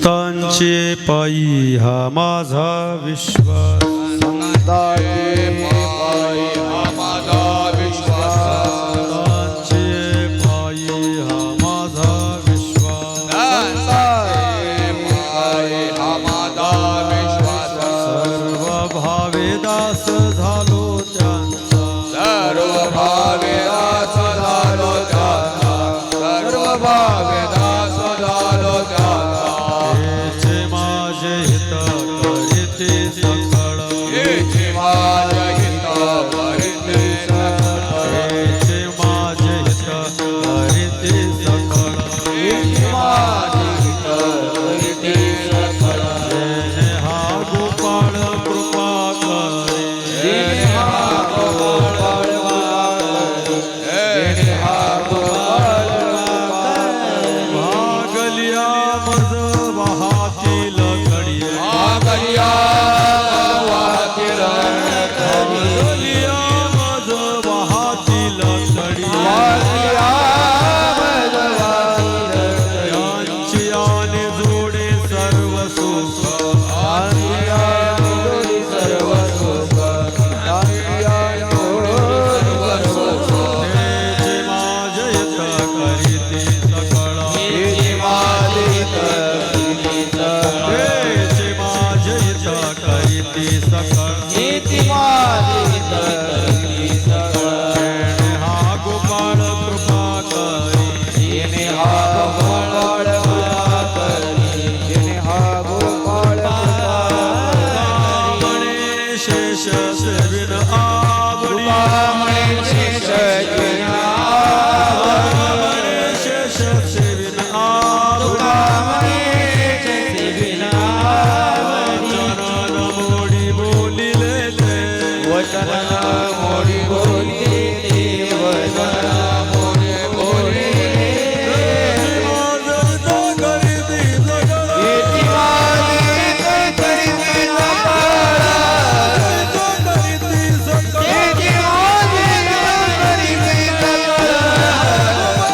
संतांचे पायी हा माझा विश्वास, संतांचे पायी हा माझा विश्वास, संतांचे पायी हा माझा विश्वास, संतांचे पायी हा माझा विश्वास. सर्व भावे दास झालो त्यांचा, सर्व भावे दास झालो त्यांचा, सर्व भावे दास झालो त्यांचा. हेचे माझे हित करीते सकळ, हेचे माझे हित करीते सकळ, हेचे माझे हित करीते सकळ, हेचे माझे हित करीते सकळ. जेणे हा गोपाळ कृपा करे, जेणे हा गोपाळ करे, जेणे हा गोपाळ करे. भागलिया मज वाहातील कडिये, भागलिया वाहतील कडिये, भागलिया मज वाहातील कडिये, भागलिया मज वाहतील कडिये. यांची आने जोडे सर्व सुख, आंतिया जोडी सर्व सुख, आंतिया जोडी सर्व सुख. हेचे माझे हित करीते सकळ, हेचे माझे हित करीते सकळ, हेचे माझे हित करीते सकळ, हेचे माझे हित करीते सकळ. जेणे हा गोपाळ कृपा करी, जेणे हा गोपाळ कृपा करी, जेणे हा गोपाळ कृपा करी. म्हणे शेष सेविन आवडी, म्हणे शेष सेविन आवडी, म्हणे शेष सेविन आवडी, म्हणे शेष सेविन आवडी. वचन मोडी बोलिले ते, वचन मोडी बोलिले ते, वचन मोडी बोलिले ते. माझं हित करीते सकळ, हेची माझी हित करीते सकळ, हित करीते सकळ, हेची माझी हित करीते सकळ.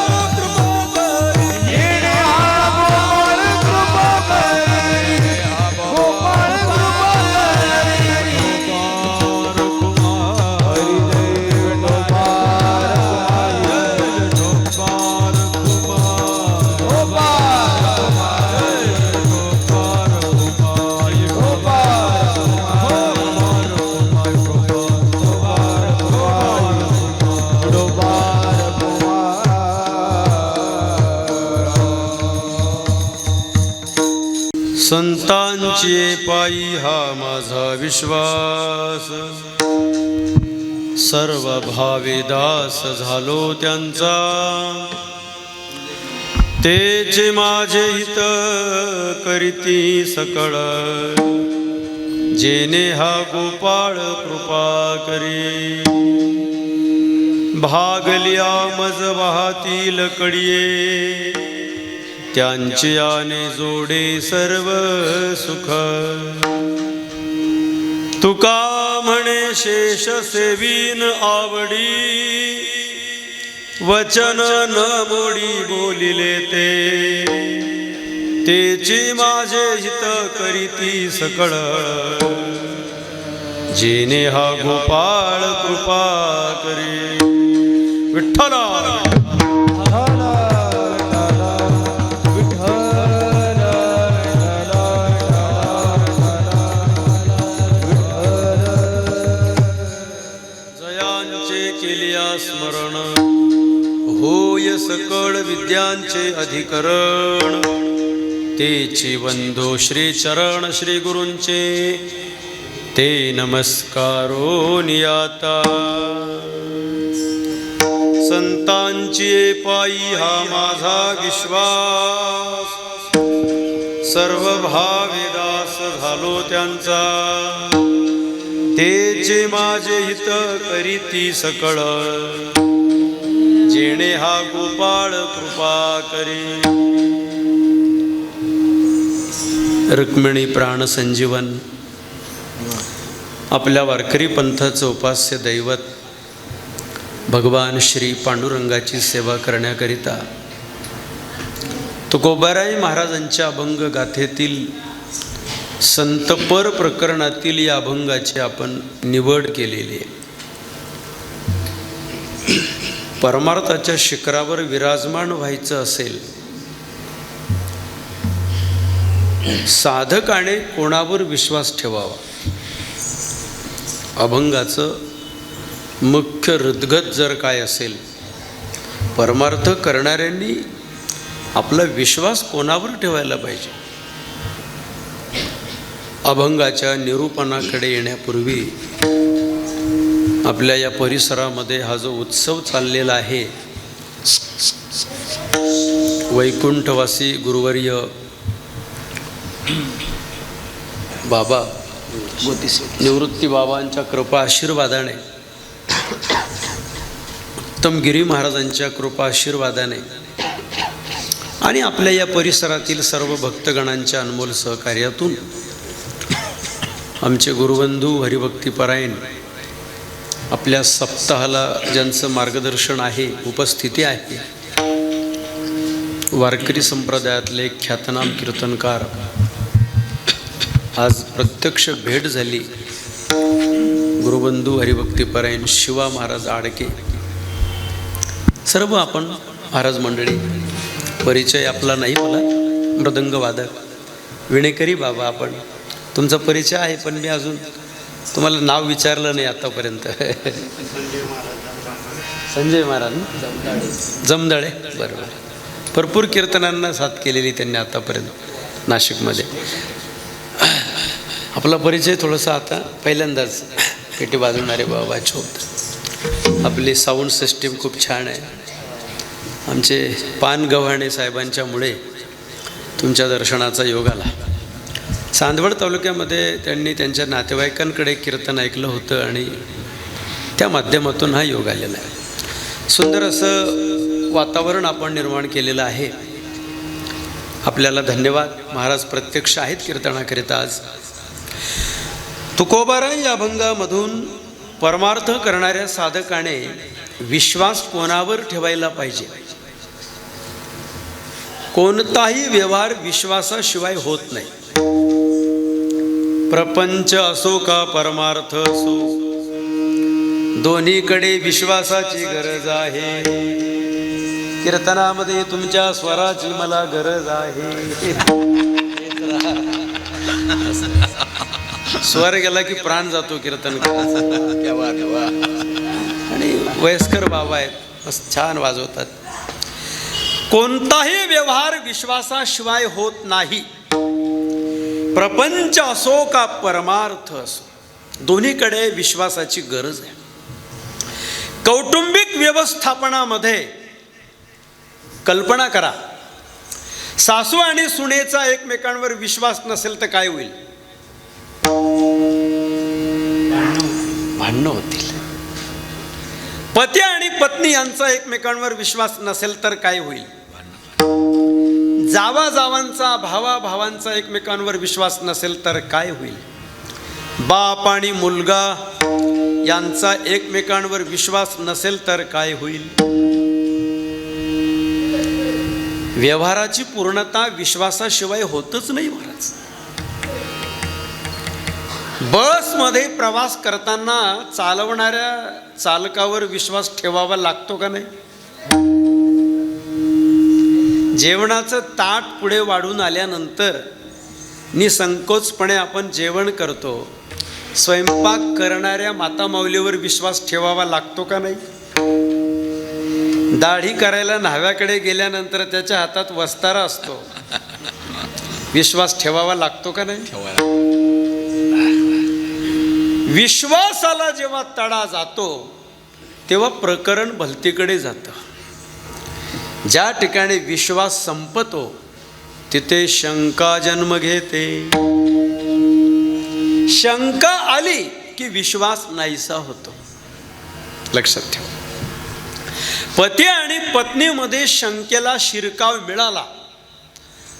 कृपा करी, जेणे हा गोपाळ कृपा करी, गोपाळ कृपा करी. कुमार कुमार, हरी जय विठोबार गोपाल कुमार, गोपाळ गोपाल कुमार, गोपाळ संतांचे पायी हा माझा विश्वास, सर्व भावे दास झालो त्यांचा. तेचे माझे हित करीती सकळ, जेणे हा गोपाळ कृपा करी. भागलिया मज वाहातील कडिये, त्यांचे आने जोडे सर्व सुख. तुका म्हणे शेष सेविन आवडी, वचन न मोडी बोलिले ते. तेचे माझे हित करीती सकळ, जेणे हा गोपाळ कृपा करी. विठ्ठला जयांचे केलिया स्मरण, होय सकळ विद्यांचे अधिकरण. तेची वंदो श्री चरण श्री गुरूंचे, ते नमस्कारो नियाता. संतांची पायी हा माझा विश्वास, सर्व भावे दास झालो त्यांचा. तेचे माझे हित करीती सकळ, जेणे हा गोपाळ कृपा करी. रुक्मिणी प्राण संजीवन आपल्या वारकरी पंथाचं उपास्य दैवत भगवान श्री पांडुरंगाची सेवा करण्याकरिता तुकोबाराय महाराजांच्या अभंग गाथेतील संतपर प्रकरणातील या अभंगाची आपण निवड केलेली आहे. परमार्थाच्या शिखरावर विराजमान व्हायचं असेल, साधकाने कोणावर विश्वास ठेवावा, अभंगाचं मुख्य हृदगत जर काय असेल, परमार्थ करणाऱ्यांनी आपला विश्वास कोणावर ठेवायला पाहिजे. अभंगाच्या निरूपणाकडे येण्यापूर्वी आपल्या या परिसरामध्ये हा जो उत्सव चाललेला आहे, वैकुंठवासी गुरुवर्य बाबा निवृत्ती बाबांच्या कृपा आशीर्वादाने, उत्तमगिरी महाराजांच्या कृपा आशीर्वादाने आणि आपल्या या परिसरातील सर्व भक्तगणांच्या अनमोल सहकार्यातून आमचे गुरुबंधू हरिभक्तीपरायण आपल्या सप्ताहाला ज्यांचं मार्गदर्शन आहे, उपस्थिती आहे, वारकरी संप्रदायातले ख्यातनाम कीर्तनकार, आज प्रत्यक्ष भेट झाली. गुरुबंधू हरिभक्तीपरायण शिवा महाराज आडके, सर्व आपण महाराज मंडळी, परिचय आपला नाही, मला मृदंगवादक विणेकरी बाबा, आपण तुमचा परिचय आहे पण मी अजून तुम्हाला नाव विचारलं नाही आतापर्यंत. संजय महाराज जमदाळे, बरोबर. भरपूर कीर्तनांना साथ केलेली त्यांनी आतापर्यंत नाशिकमध्ये. आपला परिचय थोडासा आता पहिल्यांदाच पेटी वाजवणारे बाबा छोट. आपली साऊंड सिस्टीम खूप छान आहे. आमचे पान गव्हाणे साहेबांच्यामुळे तुमच्या दर्शनाचा योग आला. चांदवड तालुक्यामध्ये त्यांनी त्यांच्या नातेवाईकांकडे कीर्तन ऐकलं होतं आणि त्या माध्यमातून हा योग आलेला आहे. सुंदर असं वातावरण आपण निर्माण केलेलं आहे. आपल्याला धन्यवाद. महाराज प्रत्यक्ष आहेत कीर्तनाकरिता. आज तुकोबाराय या अभंगामधून परमार्थ करणाऱ्या साधकाने विश्वास कोणावर ठेवायला पाहिजे. कोणताही व्यवहार विश्वासाशिवाय होत नाही. प्रपंच असो का परमार्थ असो, दोन्हीकडे विश्वासाची गरज आहे. कीर्तनामध्ये तुमच्या स्वराची मला गरज आहे. स्वर गेला की प्राण जातो कीर्तन. आणि वयस्कर बाबा आहेत, मस्त छान वाजवतात. कोणताही व्यवहार विश्वासाशिवाय होत नाही. प्रपंच असो का परमार्थ असो, दोन्हीकडे विश्वासाची गरज आहे. कौटुंबिक व्यवस्थापनामध्ये कल्पना करा, सासू आणि सुनेचा एकमेकांवर विश्वास नसेल तर काय होईल? भांडणं होतील. पती आणि पत्नी यांचा एकमेकांवर विश्वास नसेल तर काय होईल? जावा जावांचा, भावा भावांचा एकमेकांवर विश्वास नसेल तर काय होईल? बाप आणि मुलगा यांचा एकमेकांवर विश्वास नसेल तर काय होईल? व्यवहाराची पूर्णता विश्वासाशिवाय होतच नाही महाराज. बसमध्ये प्रवास करताना चालवणाऱ्या चालकावर विश्वास ठेवावा लागतो का नाही? जेवणाचं ताट पुढे वाढून आल्यानंतर निसंकोचपणे आपण जेवण करतो. स्वयंपाक करणाऱ्या मातामाऊलीवर विश्वास ठेवावा लागतो का नाही? दाढी करायला न्हाव्याकडे गेल्यानंतर त्याच्या हातात वस्तारा असतो, विश्वास ठेवावा लागतो का नाही? विश्वासाला जेव्हा तडा जातो तेव्हा प्रकरण भलतीकडे जातं. ज्या ठिकाणी विश्वास संपतो तिथे शंका जन्म घेते. शंका आली की विश्वास नाहीसा होतो. लक्षात ठेवा. पती आणि पत्नीमध्ये शंकेला शिरकाव मिळाला,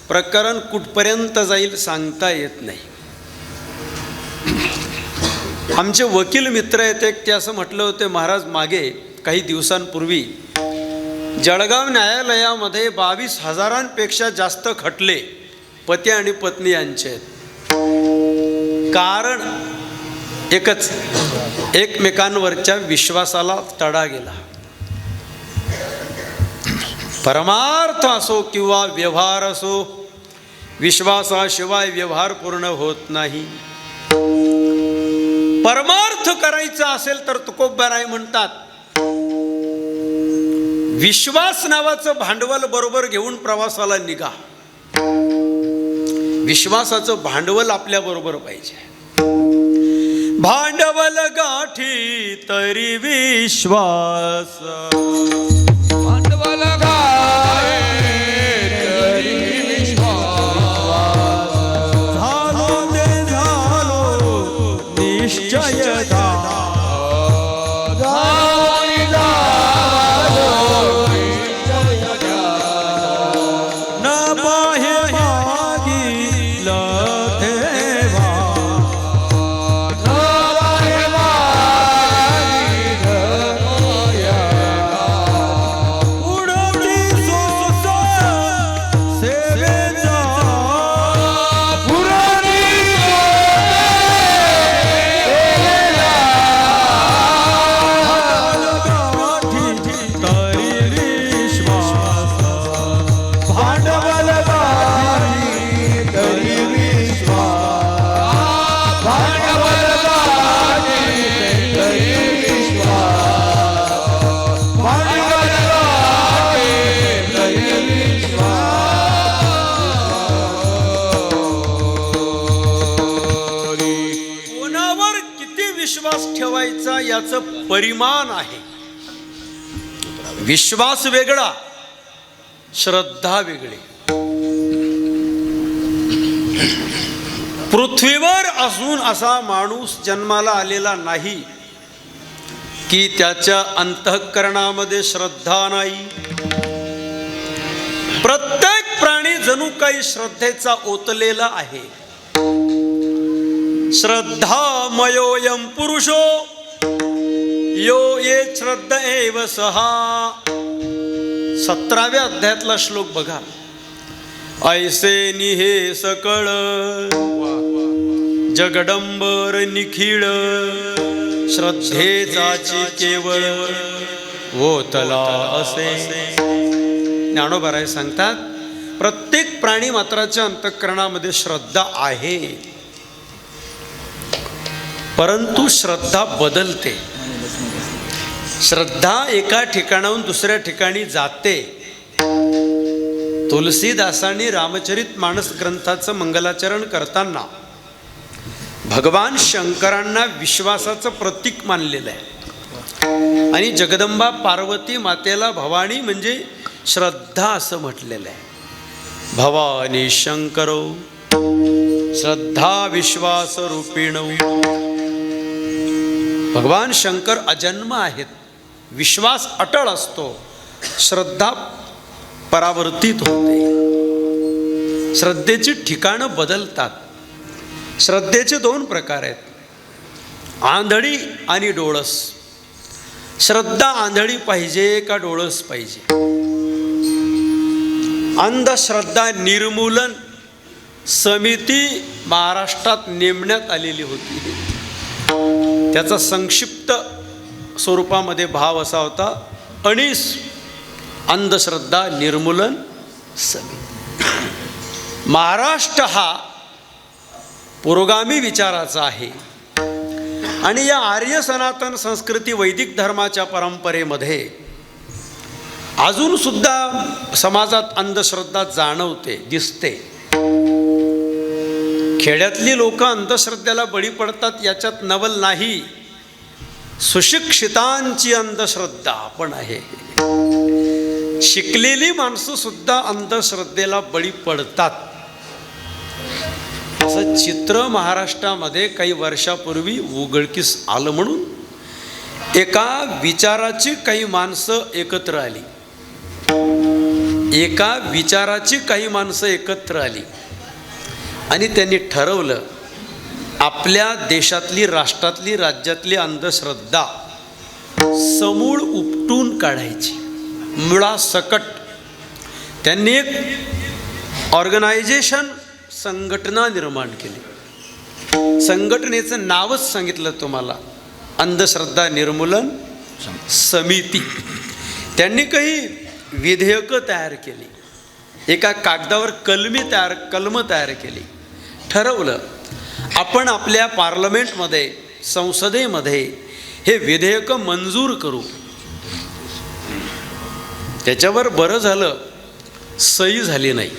प्रकरण कुठपर्यंत जाईल सांगता येत नाही. आमचे वकील मित्र आहेत, एक ते असं म्हटलं होते, महाराज मागे काही दिवसांपूर्वी जळगाव न्यायालयामध्ये 22,000पेक्षा जास्त खटले पती आणि पत्नी यांचे आहेत. कारण एकच, एकमेकांवरच्या विश्वासाला तडा गेला. परमार्थ असो किंवा व्यवहार असो, विश्वासाशिवाय व्यवहार पूर्ण होत नाही. परमार्थ करायचा असेल तर तुकोबाराय म्हणतात, विश्वास नावाचं भांडवल बरोबर घेऊन प्रवासाला निघा. विश्वासाचं भांडवल आपल्या बरोबर पाहिजे. भांडवल गाठी तरी विश्वास, भांडवल गाठी तरी विश्वास, झालो ते झालो निश्चयता. ठेवायचा याचं परिमाण आहे. विश्वास वेगळा, श्रद्धा वेगळी. पृथ्वीवर असून असा माणूस जन्माला आलेला नाही की त्याच्या अंतःकरणामध्ये श्रद्धा नाही. प्रत्येक प्राणी जणू काही श्रद्धेचा ओतलेला आहे. श्रद्धामयोऽयं पुरुषो यो ये श्रद्ध एव सहा. 17व्या अध्यायातला श्लोक बघा. ऐसे निहे सकळ जगडंबर निखिळ, श्रद्धेचाची केवळ ओतला असे. ज्ञानोबाराय सांगतात, प्रत्येक प्राणी मात्राच्या अंतःकरणामध्ये श्रद्धा आहे, परंतु श्रद्धा बदलते. श्रद्धा एका ठिकाणाहून दुसऱ्या ठिकाणी जाते. तुलसीदासांनी रामचरित मानस ग्रंथाचं मंगलाचरण करताना भगवान शंकरांना विश्वासाचं प्रतीक मानलेलं आहे आणि जगदंबा पार्वती मातेला भवानी म्हणजे श्रद्धा असं म्हटलेलं आहे. भवानी शंकरो श्रद्धा विश्वास रूपिणौ. भगवान शंकर अजन्म आहेत, विश्वास अटळ असतो, श्रद्धा परावर्तित होते. श्रद्धेची ठिकाणं बदलतात. श्रद्धेचे 2 प्रकार आहेत, आंधळी आणि डोळस. श्रद्धा आंधळी पाहिजे का डोळस पाहिजे? अंधश्रद्धा निर्मूलन समिती महाराष्ट्रात नेमण्यात आलेली होती. त्याचा संक्षिप्त स्वरूपामध्ये भाव असा होता, अणीस अंधश्रद्धा निर्मूलन समिती. महाराष्ट्र हा पुरोगामी विचाराचा आहे आणि या आर्य सनातन संस्कृती वैदिक धर्माच्या परंपरेमध्ये अजून सुद्धा समाजात अंधश्रद्धा जाणवते, दिसते. खेड्यातली लोक अंधश्रद्धेला बळी पडतात याच्यात नवल नाही. सुशिक्षितांची अंधश्रद्धा पण आहे. शिकलेली माणसं सुद्धा अंधश्रद्धेला बळी पडतात. असं चित्र महाराष्ट्रामध्ये काही वर्षापूर्वी उघडकीस आलं. म्हणून एका विचाराची काही माणसं एकत्र आली. एका विचाराची काही माणसं एकत्र आली आणि त्यांनी ठरवलं, आपल्या देशातली, राष्ट्रातली, राज्यातली अंधश्रद्धा समूळ उपटून काढायची. मुळासकट त्यांनी एक ऑर्गनायझेशन, संघटना निर्माण केली. संघटनेचं नावच सांगितलं तुम्हाला, अंधश्रद्धा निर्मूलन समिती. त्यांनी काही विधेयकं तयार केली, एका कागदावर कलम तयार केली. ठरवलं आपण आपल्या पार्लमेंटमध्ये, संसदेमध्ये हे विधेयक मंजूर करू. त्याच्यावर बरं झालं सही झाली नाही.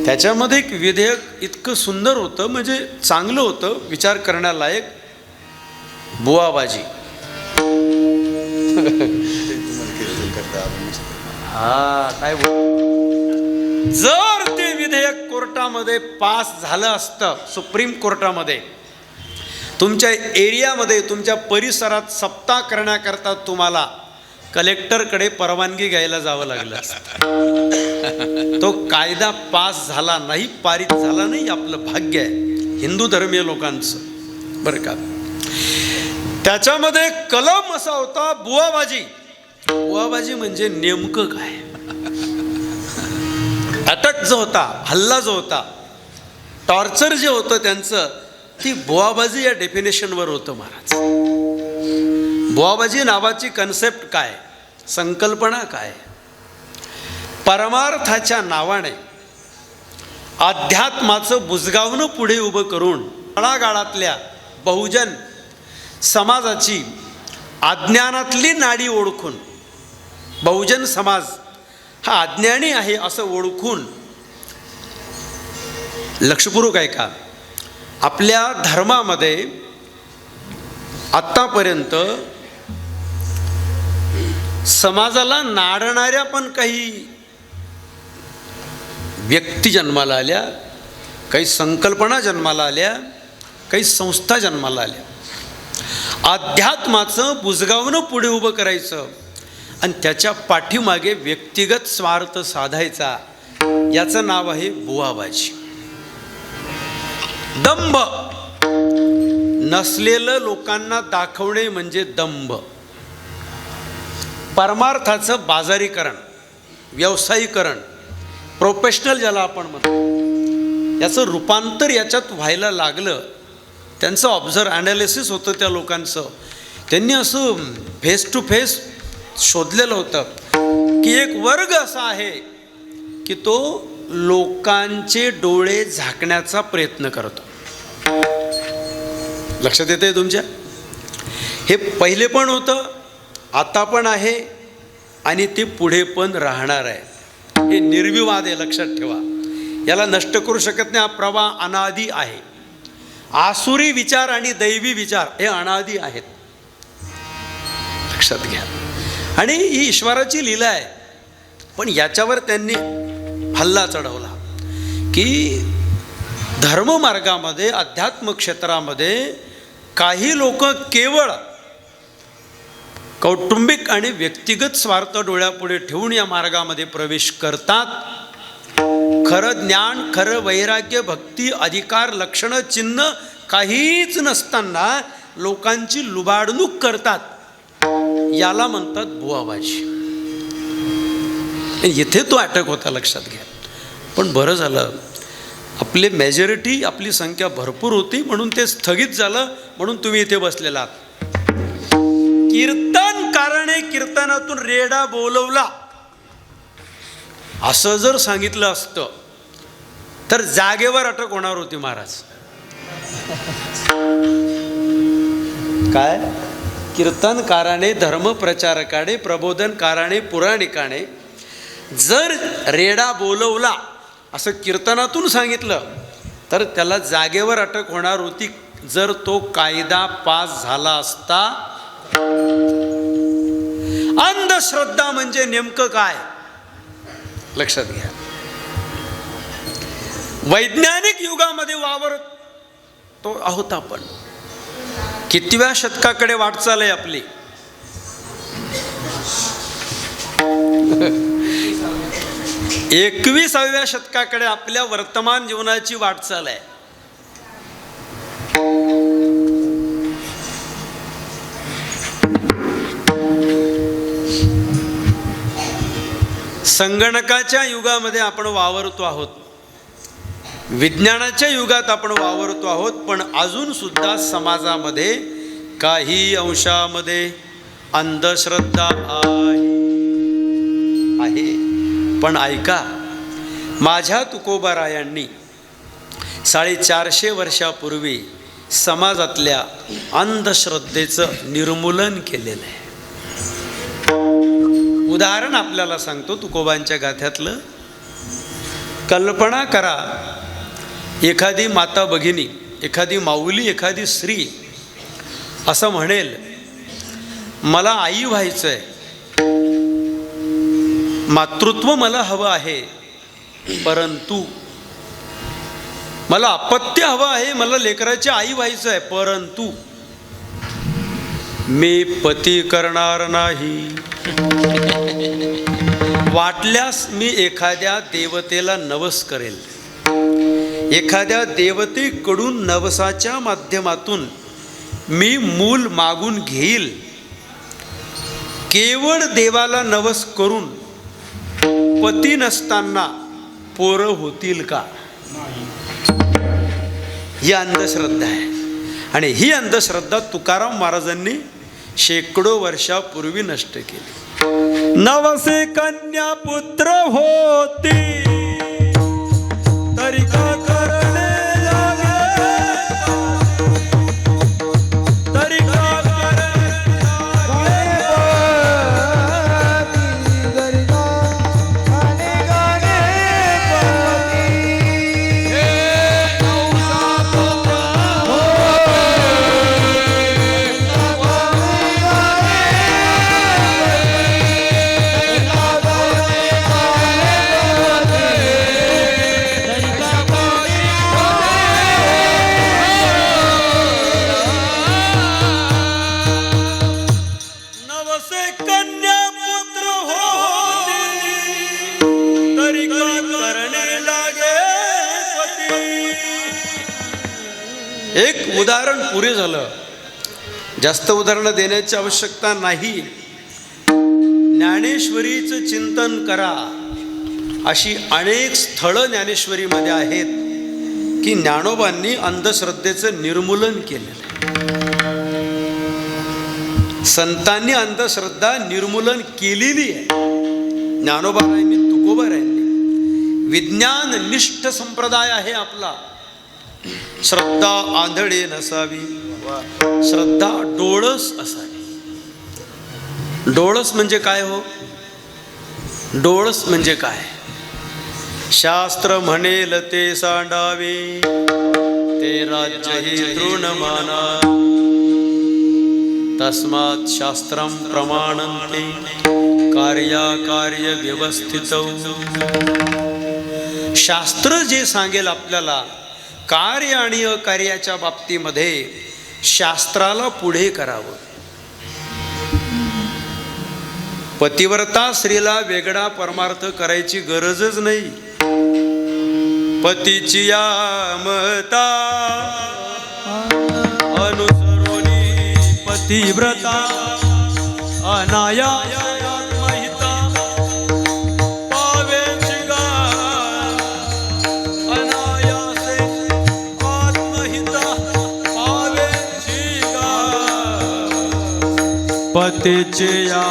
त्याच्यामध्ये एक विधेयक इतकं सुंदर होतं, म्हणजे चांगलं होतं, विचार करण्यालायक. बुवाबाजी. काय जर ते विधेयक कोर्टामध्ये पास झालं असतं, सुप्रीम कोर्टामध्ये, तुमच्या एरियामध्ये, तुमच्या परिसरात सप्ताह करण्याकरता तुम्हाला कलेक्टरकडे परवानगी घ्यायला जावं लागलं असतं. तो कायदा पास झाला नाही, पारित झाला नाही. आपलं भाग्य आहे हिंदू धर्मीय लोकांचं, बरं का. त्याच्यामध्ये कलम असा होता, बुवाबाजी. बुवाबाजी म्हणजे नेमकं काय? अटक जो होता, हल्ला जो होता, टॉर्चर जे होतं त्यांचं, ती बुवाबाजी या डेफिनेशनवर होतं महाराज. बुवाबाजी नावाची कन्सेप्ट काय, संकल्पना काय? परमार्थाच्या नावाने अध्यात्माचं बुजगावणं पुढे उभं करून तळागाळातल्या बहुजन समाजाची अज्ञानातली नाडी ओळखून, बहुजन समाज हा अज्ञानी आहे असं ओळखून, लक्षपूर्वक आहे का, आपल्या धर्मामध्ये आत्तापर्यंत समाजाला नाडणाऱ्या पण काही व्यक्ती जन्माला आल्या, काही संकल्पना जन्माला आल्या, काही संस्था जन्माला आल्या. अध्यात्माचं बुजगावणं पुढे उभं करायचं आणि त्याच्या पाठीमागे व्यक्तिगत स्वार्थ साधायचा, याचं नाव आहे बुवाबाजी. दंभ. नसलेलं लोकांना दाखवणे म्हणजे दंभ. परमार्थाचं बाजारीकरण, व्यावसायीकरण, प्रोफेशनल ज्याला आपण म्हणतो, याचं रूपांतर याच्यात व्हायला लागलं. त्यांचं ॲनालिसिस होतं त्या लोकांचं. त्यांनी असं फेस टू फेस शोधलेलं होतं की एक वर्ग असा आहे की तो लोकांचे डोळे झाकण्याचा प्रयत्न करतो. लक्षात येतंय तुमच्या? हे पहिले पण होतं, आता पण आहे आणि ते पुढे पण राहणार आहे. हे निर्विवाद आहे, लक्षात ठेवा. याला नष्ट करू शकत नाही. हा प्रवाह अनादी आहे. आसुरी विचार आणि दैवी विचार हे अनादी आहेत, लक्षात घ्या. आणि ही ईश्वराची लीला आहे. पण याच्यावर त्यांनी हल्ला चढवला की धर्ममार्गामध्ये, अध्यात्म क्षेत्रामध्ये काही लोक केवळ कौटुंबिक आणि व्यक्तिगत स्वार्थ डोळ्यापुढे ठेवून या मार्गामध्ये प्रवेश करतात. खरं ज्ञान, खरं वैराग्य, भक्ती, अधिकार, लक्षणं, चिन्ह काहीच नसताना लोकांची लुबाडणूक करतात. याला म्हणतात बुवाबाजी. इथे तो अटक होता, लक्षात घ्या. पण बरं झालं, आपले मेजॉरिटी, आपली संख्या भरपूर होती म्हणून ते स्थगित झालं, म्हणून तुम्ही इथे बसलेला आहात. कीर्तनकाराने कीर्तनातून रेडा बोलवला असं जर सांगितलं असतं तर जागेवर अटक होणार होती महाराज. काय? कीर्तनकाराने, धर्मप्रचारकाने, प्रबोधनकाराने, पुराणिकाने जर रेडा बोलवला असं कीर्तनातून सांगितलं तर त्याला जागेवर अटक होणार होती, जर तो कायदा पास झाला असता. अंधश्रद्धा म्हणजे नेमकं काय, लक्षात घ्या. वैज्ञानिक युगामध्ये वावरत तो आहोत आपण. कितव्या शतकाकडे वाटचाल आहे आपली? 21व्या शतकाकडे आपल्या वर्तमान जीवनाची वाटचाल आहे. संगणकाच्या युगामध्ये आपण वावरतो आहोत, विज्ञानाच्या युगात आपण वावरतो आहोत, पण अजून सुद्धा समाजामध्ये काही अंशामध्ये अंधश्रद्धा आहे. पण ऐका, माझ्या तुकोबारायांनी 450 वर्षापूर्वी समाजातल्या अंधश्रद्धेचं निर्मूलन केलेलं आहे. उदाहरण आपल्याला सांगतो तुकोबांच्या गाथ्यातलं. कल्पना करा, एखादी माता भगिनी, एखादी माऊली, एखादी स्त्री असं म्हणेल, मला आई व्हायचं आहे, मातृत्व मला हवं आहे, परंतु मला अपत्य हवं आहे, मला लेकराची आई व्हायचं आहे, परंतु मी पती करणार नाही. वाटल्यास मी एखाद्या देवतेला नवस करेल, एखाद्या देवतेकडून नवसाच्या माध्यमातून मी मूल मागून घेईल. केवळ देवाला नवस करून पती नसताना पोरं होतील का? ही अंधश्रद्धा आहे. आणि ही अंधश्रद्धा तुकाराम महाराजांनी शेकडो वर्षापूर्वी नष्ट केली. नवसे कन्या पुत्र होती तरी का करणे लागे, तरी का करणे एक उदाहरण पुरे झालं. जास्त उदाहरणं देण्याची आवश्यकता नाही. ज्ञानेश्वरीचं चिंतन करा. अशी अनेक स्थळं ज्ञानेश्वरीमध्ये आहेत की ज्ञानोबांनी अंधश्रद्धेचं निर्मूलन केलेलं आहे. संतांनी अंधश्रद्धा निर्मूलन केलेली आहे. ज्ञानोबारायांनी, तुकोबारायांनी. विज्ञाननिष्ठ संप्रदाय आहे आपला. श्रद्धा आंधळे नसावी, श्रद्धा डोळस असावी. डोळस म्हणजे काय हो? डोळस म्हणजे काय? शास्त्र म्हणेल ते सांडावे, ते राज्यही तृणमाना. तस्मात् शास्त्रं प्रमाणन्ते कार्याकार्य व्यवस्थितौ. शास्त्र जे सांगेल आपल्याला कार्य आणि अकार्याच्या बाबतीमध्ये शास्त्राला पुढे करावं. पतिव्रता स्त्रीला वेगळा परमार्थ करायची गरजच नाही. पतीची या मता अनुसरोनी पतिव्रता अनायास आत्महिता पावेची गा. अनायासे आत्महिता पावेची गा. पतीची या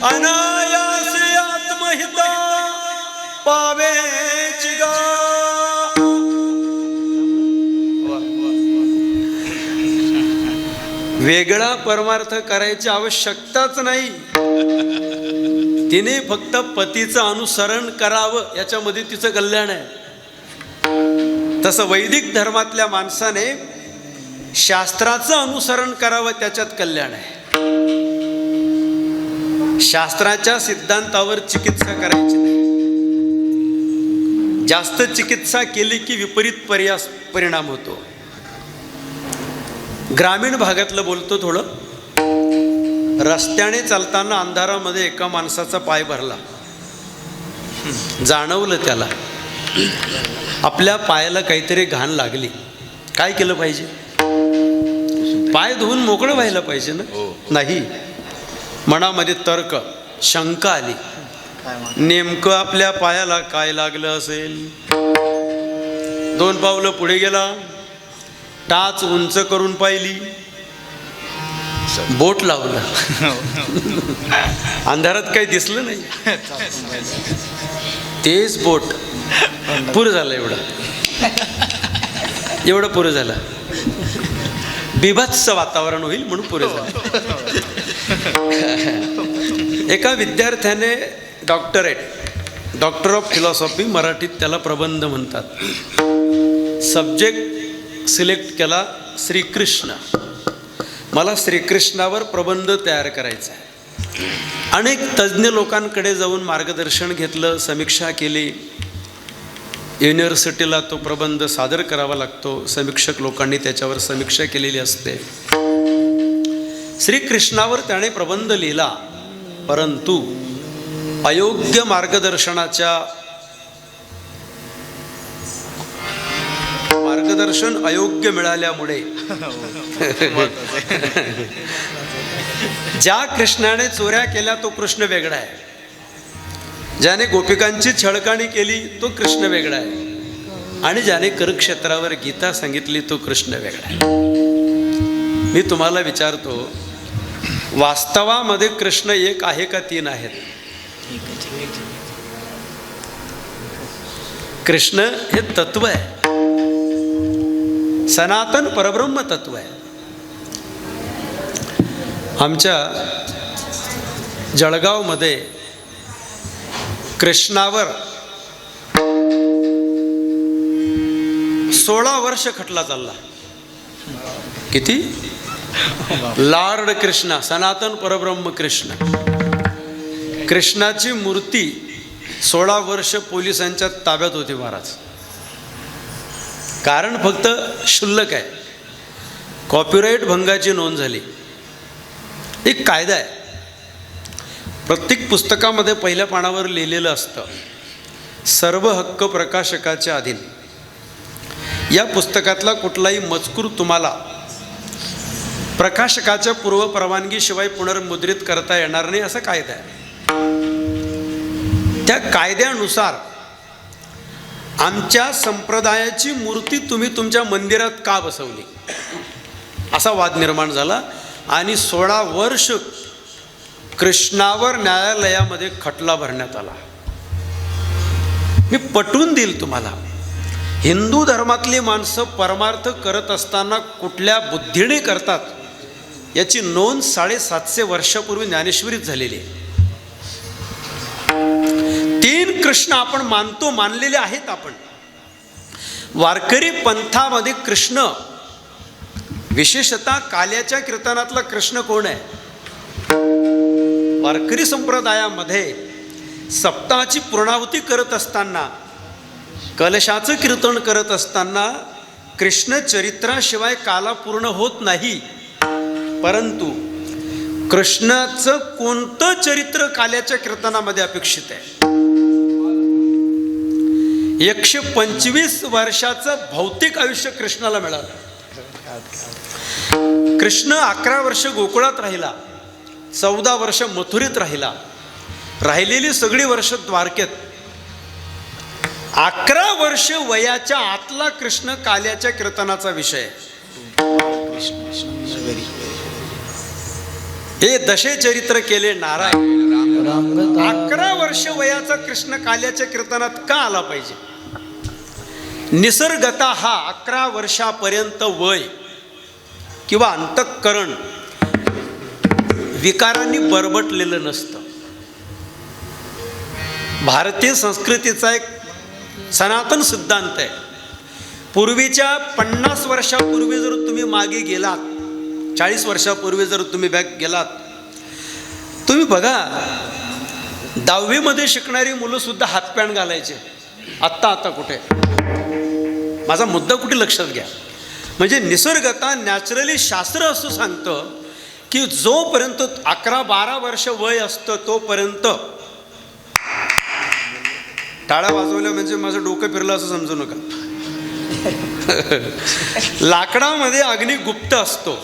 अनायासे आत्महिता पावेची गा. वेगळा परमार्थ करायची आवश्यकताच नाही. तिने फक्त पतीचं अनुसरण करावं, याच्यामध्ये तिचं कल्याण आहे. तसं वैदिक धर्मातल्या माणसाने शास्त्राचं अनुसरण करावं, त्याच्यात कल्याण आहे. शास्त्राच्या सिद्धांतावर चिकित्सा करायची नाही. जास्त चिकित्सा केली की विपरीत परिणाम होतो. ग्रामीण भागातलं बोलतो थोडं. रस्त्याने चालताना अंधारामध्ये एका माणसाचा पाय भरला. जाणवलं त्याला आपल्या पायाला काहीतरी घाण लागली. काय केलं पाहिजे? पाय धुवून मोकळं व्हायला पाहिजे ना. नाही, मनामध्ये तर्क, शंका आली. नेमकं आपल्या पायाला काय लागलं असेल? 2 पावलं पुढे गेला, टाच उंच करून पाहिली, बोट लावलं. अंधारात काही दिसलं नाही. तेच बोट पुरं झालं. एवढं पुरं झालं. बिभत्स वातावरण होईल म्हणून पुरं झालं. एका विद्यार्थ्याने डॉक्टर ऑफ फिलॉसॉफी, मराठीत त्याला प्रबंध म्हणतात, सब्जेक्ट सिलेक्ट केला श्रीकृष्ण. मला श्रीकृष्णावर प्रबंध तयार करायचा आहे. अनेक तज्ज्ञ लोकांकडे जाऊन मार्गदर्शन घेतलं, समीक्षा केली. युनिव्हर्सिटीला तो प्रबंध सादर करावा लागतो. समीक्षक लोकांनी त्याच्यावर समीक्षा केलेली असते. श्रीकृष्णावर त्याने प्रबंध लिहिला, परंतु अयोग्य मार्गदर्शन अयोग्य मिळाल्यामुळे ज्या कृष्णाने चोऱ्या केल्या तो कृष्ण वेगळा आहे, ज्याने गोपिकांची छळकाणी केली तो कृष्ण वेगळा आहे, आणि ज्याने कुरुक्षेत्रावर गीता सांगितली तो कृष्ण वेगळा आहे. मी तुम्हाला विचारतो, वास्तवामध्ये कृष्ण एक आहे का 3 आहेत? कृष्ण हे तत्व आहे, सनातन परब्रह्म तत्व आहे. आमच्या जळगावमध्ये कृष्णावर 16 वर्ष खटला चालला. किती? लॉर्ड कृष्णा, सनातन परब्रह्म कृष्ण. कृष्णाची मूर्ती 16 वर्ष पोलिसांच्या ताब्यात होती महाराज. कारण फक्त क्षुल्लक आहे, कॉपीराईट भंगाची नोंद झाली. एक कायदा आहे, प्रत्येक पुस्तकामध्ये पहिल्या पानावर लिहिलेलं असतं, सर्व हक्क प्रकाशकाच्या अधीन. या पुस्तकातला कुठलाही मजकूर तुम्हाला प्रकाशकाच्या पूर्व परवानगीशिवाय पुनर्मुद्रित करता येणार नाही, असा कायदा आहे. त्या कायद्यानुसार आमच्या संप्रदायाची मूर्ती तुम्ही तुमच्या मंदिरात का बसवली, असा वाद निर्माण झाला. आणि 16 वर्ष कृष्णावर न्यायालयामध्ये खटला भरण्यात आला. मी पटवून देईल तुम्हाला, हिंदू धर्मातली माणसं परमार्थ करत असताना कुठल्या बुद्धीने करतात याची नोंद 750 वर्षापूर्वी ज्ञानेश्वरीत झालेली आहे. 3 कृष्ण आपण मानलेले आहेत. आपण वारकरी पंथामध्ये कृष्ण, विशेषतः काल्याच्या कीर्तनातला कृष्ण कोण आहे? वारकरी संप्रदायामध्ये सप्ताहाची पूर्णाहुती करत असताना, कलशाचं कीर्तन करत असताना कृष्ण चरित्राशिवाय काला पूर्ण होत नाही. परंतु कृष्णाचं कोणतं चरित्र काल्याच्या कीर्तनामध्ये अपेक्षित आहे? 125 वर्षाचं भौतिक आयुष्य कृष्णाला मिळालं. कृष्ण 11 वर्ष गोकुळात राहिला, 14 वर्ष मथुरेत राहिला, राहिलेली सगळी वर्ष द्वारकेत. 11 वर्ष वयाच्या आतला कृष्ण काल्याच्या कीर्तनाचा विषय. हे दशे चरित्र केले नारायण. 11 वर्ष वयाचा कृष्ण काल्याच्या कीर्तनात का आला पाहिजे? निसर्गतः हा 11 वर्षापर्यंत वय किंवा अंतःकरण विकारांनी बरबटलेलं नसतं. भारतीय संस्कृतीचा एक सनातन सिद्धांत आहे. पूर्वीच्या 50 वर्षापूर्वी जर तुम्ही मागे गेलात, 40 वर्षापूर्वी जर तुम्ही बॅक गेलात, तुम्ही बघा 10वी शिकणारी मुलं सुद्धा हातपॅन्ट घालायचे. आत्ता कुठे? माझा मुद्दा कुठे लक्षात घ्या. म्हणजे निसर्गता नॅचरली शास्त्र असं सांगतं की जोपर्यंत 11-12 वर्ष वय असतं तोपर्यंत, टाळ्या वाजवल्या म्हणजे माझं डोकं फिरलं असं समजू नका, लाकडामध्ये अग्नी गुप्त असतो,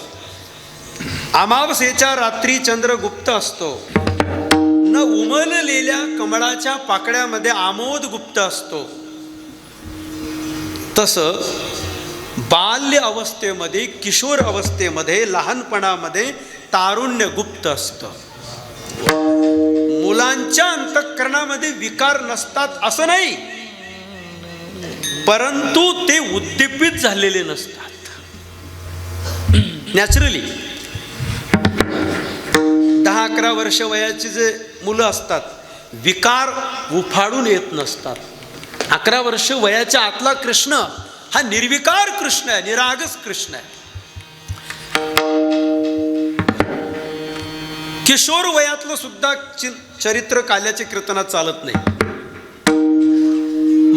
अमावस्येच्या रात्री चंद्र गुप्त असतो, न उमललेल्या कमळाच्या पाकळ्यामध्ये आमोद गुप्त असतो. तसं बाल्य अवस्थेमध्ये, किशोर अवस्थेमध्ये, लहानपणामध्ये तारुण्य गुप्त असतं. मुलांच्या अंतःकरणामध्ये विकार नसतात असं नाही, परंतु ते उद्दीपित झालेले नसतात. नॅचरली 10-11 वर्ष वयाची जे मुलं असतात विकार उफाडून येत नसतात. 11 वर्ष वयाच्या आतला कृष्ण हा निर्विकार कृष्ण आहे, निरागस कृष्ण आहे. किशोर वयातलं सुद्धा चरित्र काल्याच्या कीर्तनात चालत नाही.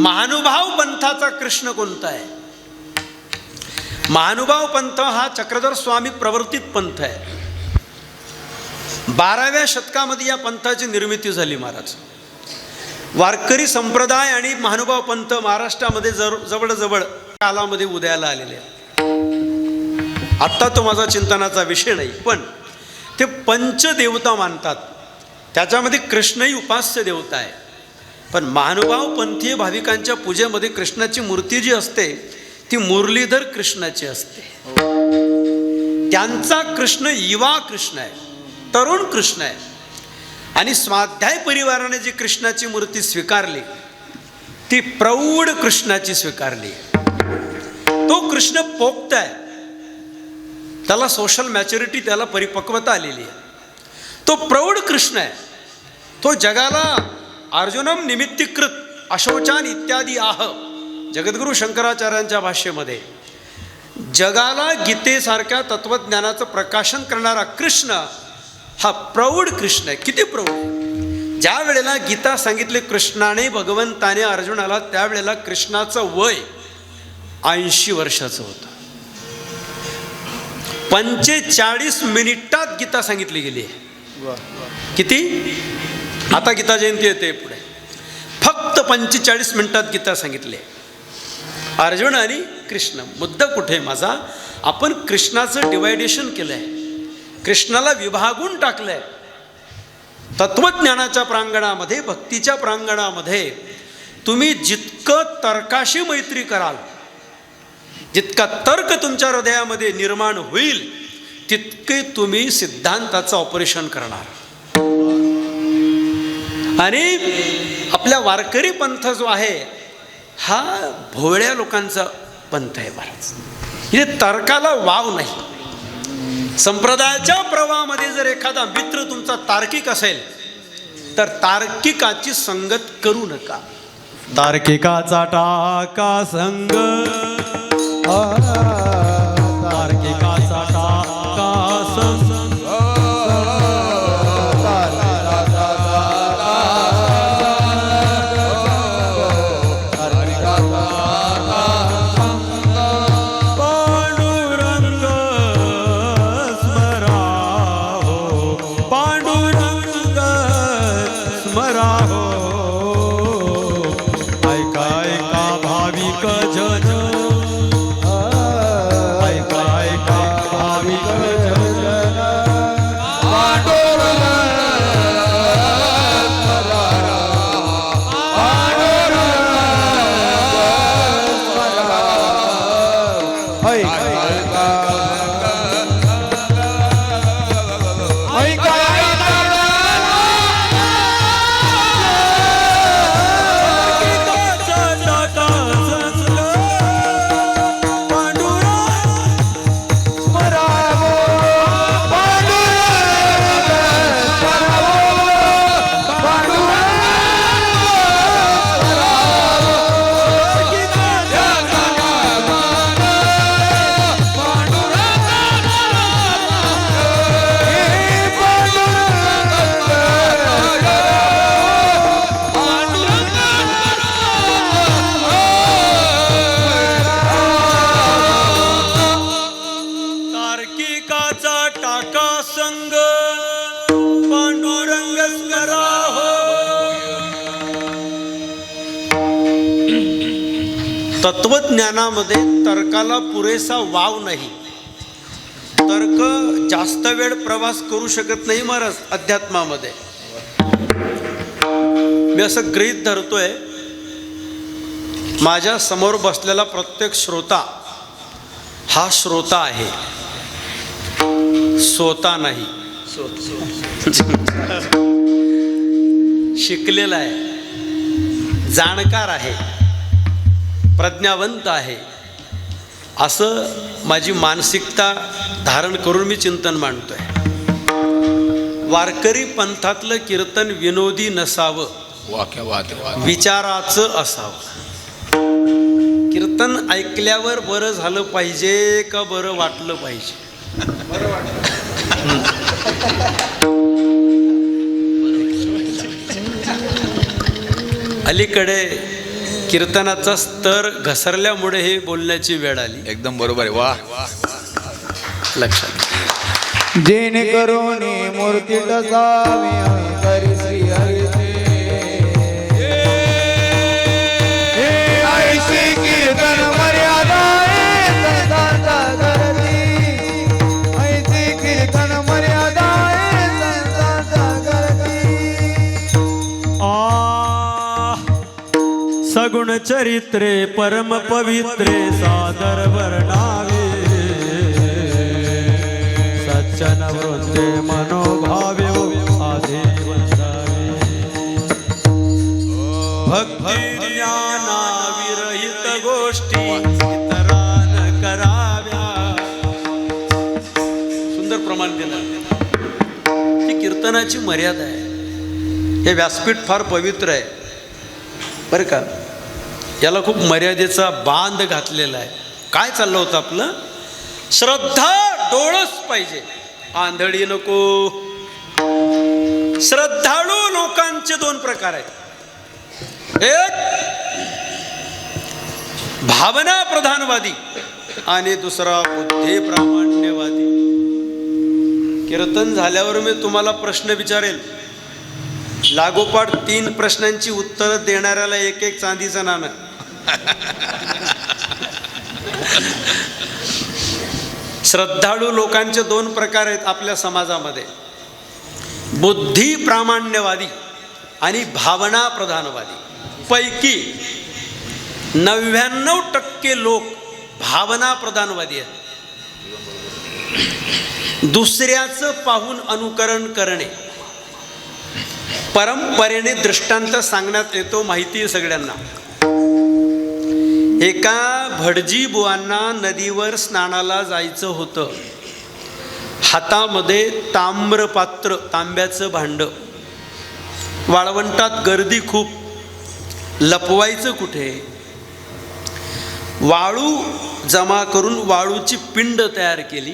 महानुभाव पंथाचा कृष्ण कोणता आहे? महानुभाव पंथ हा चक्रधर स्वामी प्रवर्तित पंथ आहे. 12व्या शतकामध्ये या पंथाची निर्मिती झाली. महाराज वारकरी संप्रदाय आणि महानुभाव पंथ महाराष्ट्रामध्ये जवळजवळ कालामध्ये उदयाला आलेले आहेत. आत्ता तो माझा चिंतनाचा विषय नाही, पण ते पंचदेवता मानतात, त्याच्यामध्ये कृष्णही उपास्य देवता आहे. पण महानुभाव पंथीय भाविकांच्या पूजेमध्ये कृष्णाची मूर्ती जी असते ती मुरलीधर कृष्णाची असते. त्यांचा कृष्ण युवा कृष्ण आहे, तरुण कृष्ण आहे. आणि स्वाध्याय परिवाराने जी कृष्णाची मूर्ती स्वीकारली ती प्रौढ कृष्णाची स्वीकारली. तो कृष्ण पोक्त आहे, त्याला सोशल मॅच्युरिटी, त्याला परिपक्वता आलेली आहे. तो प्रौढ कृष्ण आहे. तो जगाला अर्जुनम निमित्तीकृत अशोचान इत्यादी आह, जगद्गुरु शंकराचार्यांच्या भाष्यामध्ये जगाला गीतेसारख्या तत्वज्ञानाचं प्रकाशन करणारा कृष्ण हा प्रौढ कृष्ण आहे. किती प्रौढ! ज्या वेळेला गीता सांगितली कृष्णाने भगवंताने अर्जुनाला, त्यावेळेला कृष्णाचं वय 80 वर्षाचं होतं. 45 मिनिटात गीता सांगितली गेली आहे. किती? आता गीता जयंती येते पुढे, फक्त 45 मिनिटात गीता सांगितली. अर्जुन आणि कृष्ण. मुद्दा कुठे माझा? आपण कृष्णाचं डिवायडेशन केलंय, कृष्णाला विभागून टाकलंय. तत्वज्ञानाच्या प्रांगणामध्ये, भक्तीच्या प्रांगणामध्ये तुम्ही जितकं तर्काशी मैत्री कराल, जितका तर्क तुमच्या हृदयामध्ये निर्माण होईल, तितके तुम्ही सिद्धांताचं ऑपरेशन करणार. आणि आपल्या वारकरी पंथ जो आहे हा भोळ्या लोकांचा पंथ आहे. महाराज इथे तर्काला वाव नाही. संप्रदायाच्या प्रवाहामध्ये जर एखादा मित्र तुमचा तार्किक असेल तर तार्किकाची संगत करू नका. तार्किकाचा टाका संग, तार्किकाचा टाका संग, तत्वज्ञानामध्ये तर्काला पुरेसा वाव नाही. तर्क जास्त वेळ प्रवास करू शकत नाही महाराज अध्यात्मामध्ये. मी असं गृहीत धरतोय, माझ्या समोर बसलेला प्रत्येक श्रोता हा श्रोता आहे, सोता नाही. शिकलेला आहे, जाणकार आहे, प्रज्ञावंत आहे, असं माझी मानसिकता धारण करून मी चिंतन मांडतोय. वारकरी पंथातलं कीर्तन विनोदी नसावं, विचाराचं असावं. कीर्तन ऐकल्यावर बरं झालं पाहिजे का बरं वाटलं पाहिजे? अलीकडे कीर्तनाचा स्तर घसरल्यामुळे हे बोलण्याची वेळ आली. एकदम बरोबर आहे. वा, लक्षात. जेणेकरून मूर्ती तसावी हरी श्री हरीचे ऐशी कीर्तन मर्यादा संसाचा करती, ऐशी कीर्तन मर्यादा संसाचा करती. सगुण चरित्रे परम पवित्रे सादर वर्णावे, सच्चन वृत्ते मनोभावे आधी वंदावे. भक्ती ज्ञाना विरहित गोष्टी इतरान कराव्या. सुंदर प्रमाण दिलं. ही कीर्तनाची मर्यादा आहे. हे व्यासपीठ फार पवित्र आहे बरं का. याला खूप मर्यादेचा बांध घातलेला आहे. काय चाललं होतं आपलं? श्रद्धा डोळस पाहिजे, आंधळी नको. श्रद्धाळू लोकांचे दोन प्रकार आहेत. एक भावना प्रधानवादी आणि दुसरा बुद्धी प्रामाण्यवादी. कीर्तन झाल्यावर मी तुम्हाला प्रश्न विचारेल, लागोपाठ 3 प्रश्नांची उत्तरं देणाऱ्याला एक एक चांदीचं नाणं. श्रद्धाळू लोकांचे 2 प्रकार आहेत आपल्या समाजामध्ये, बुद्धी प्रामाण्यवादी आणि भावना प्रधानवादी. पैकी 99% लोक भावना प्रधानवादी आहेत. दुसऱ्याचं पाहून अनुकरण करणे, परंपरेने दृष्टांत सांगण्यात येतो. माहिती आहे सगळ्यांना. एका भटजी बुवांना नदीवर स्नानाला जायचं होतं. हातामध्ये ताम्रपात्र, तांब्याचं भांड. वाळवंटात गर्दी खूप, लपवायचं कुठे? वाळू जमा करून वाळूची पिंड तयार केली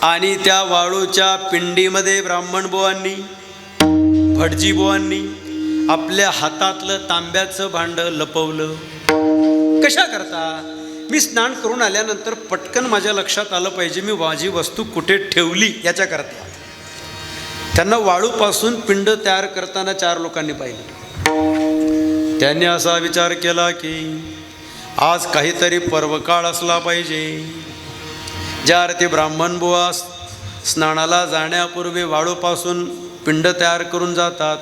आणि त्या वाळूच्या पिंडीमध्ये ब्राह्मण बुवांनी, भटजी बुवांनी आपल्या हातातलं तांब्याचं भांड लपवलं. कशा करता? मी स्नान करून आल्यानंतर पटकन माझ्या लक्षात आलं पाहिजे मी माझी वस्तू कुठे ठेवली याच्या करता. त्यांना वाळूपासून पिंड तयार करताना 4 लोकांनी पाहिलं. त्यांनी असा विचार केला की आज काहीतरी पर्वकाळ असला पाहिजे. ज्या अर्थी ब्राह्मण बुवा स्नानाला जाण्यापूर्वी वाळूपासून पिंड तयार करून जातात,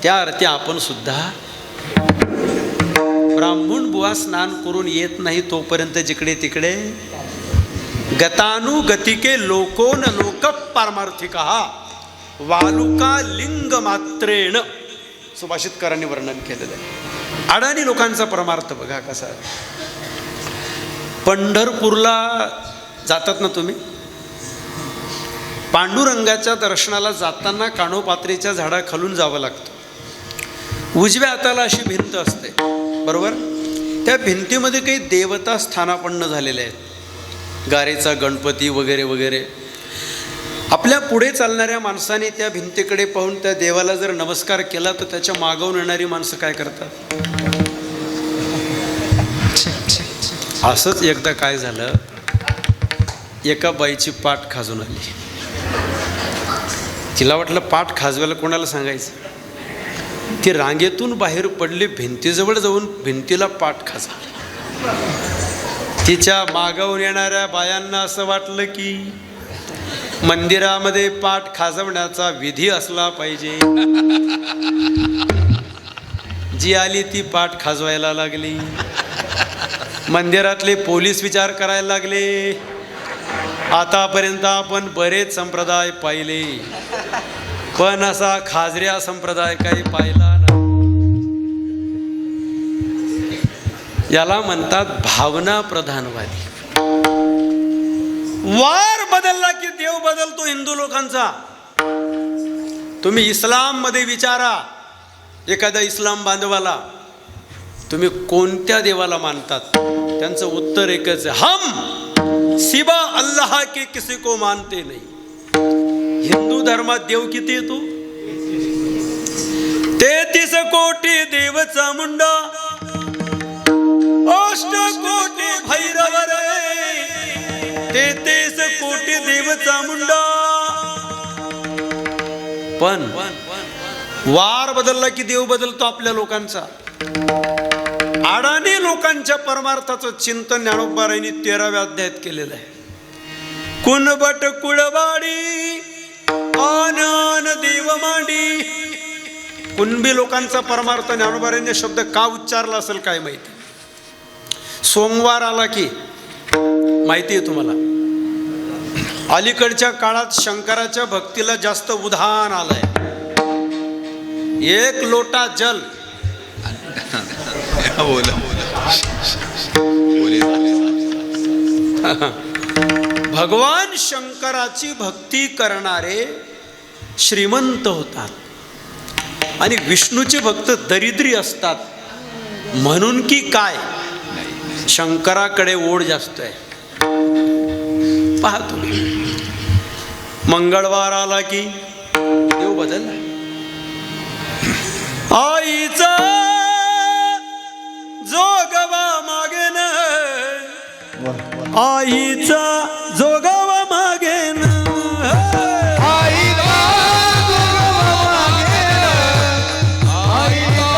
त्या अर्थी आपण सुद्धा ब्राह्मण बुवा स्नान करून येत नाही तोपर्यंत जिकडे तिकडे गतानुगतिके लोको न लोक पारमार्थिका वालुका लिंग मात्रेण सुभाषितकारांनी वर्णन केलेलं आहे. अडाणी लोकांचा परमार्थ बघा कसा. पंढरपूरला जातात ना तुम्ही, पांडुरंगाच्या दर्शनाला जाताना कानोपात्रीच्या झाडाखालून जावं लागतं. उजव्या हाताला अशी भिंत असते बरोबर. त्या भिंतीमध्ये काही देवता स्थानापन्न झालेल्या आहेत, गारेचा गणपती वगैरे वगैरे. आपल्या पुढे चालणाऱ्या माणसाने त्या भिंतीकडे पाहून त्या देवाला जर नमस्कार केला तर त्याच्या मागवून येणारी माणसं काय करतात? असंच एकदा काय झालं, एका बाईची पाठ खाजून आली. तिला वाटलं पाठ खाजवायला कोणाला सांगायचं. ती रांगेतून बाहेर पडली, भिंतीजवळ जाऊन भिंतीला पाठ खाजवली. तिच्या मागावून येणाऱ्या बायांना असं वाटलं की मंदिरामध्ये पाठ खाजवण्याचा विधी असला पाहिजे. जी आली ती पाठ खाजवायला लागली. मंदिरातले पोलीस विचार करायला लागले, आतापर्यंत आपण बरेच संप्रदाय पाहिले, पण असा खाजऱ्या संप्रदाय काही पाहिला ना. याला म्हणतात भावना प्रधानवादी. वार बदलला की देव बदलतो हिंदू लोकांचा. तुम्ही इस्लाम मध्ये विचारा एखाद्या इस्लाम बांधवाला, तुम्ही कोणत्या देवाला मानतात, त्यांचं उत्तर एकच आहे, हम सिवा अल्लाह के किसी को मानते नहीं. हिंदू धर्मात देव किती येतो? 33 कोटी देव चामुंडा, अष्ट कोटी भैरव रे, 33 कोटी देव चामुंडा. पण वार बदलला की देव बदलतो आपल्या लोकांचा. अडाणी लोकांच्या परमार्थाचं चिंतन ज्ञानोबारायांनी 13व्या अध्यायात केलेलं आहे. कुणबट कुळवाडी आन आन देव मांडी. कुणबी लोकांचा परमार्थ ज्ञानोबारायांनी शब्द का उच्चारला असेल काय माहिती. सोमवार आला की माहिती आहे तुम्हाला, अलीकडच्या काळात शंकराच्या भक्तीला जास्त उधाण आलंय. 1 लोटा जल भगवान शंकराची भक्ती करणारे श्रीमंत होतात आणि विष्णूचे भक्त दरिद्री असतात. म्हणून की काय, शंकराकडे ओढ जास्त आहे. पहा तुम्ही, मंगळवार आला की देव बदलला. आईचा जोगवा मागेन, आईचा जोगवा मागेन, आईला जोगवा मागेन, आईला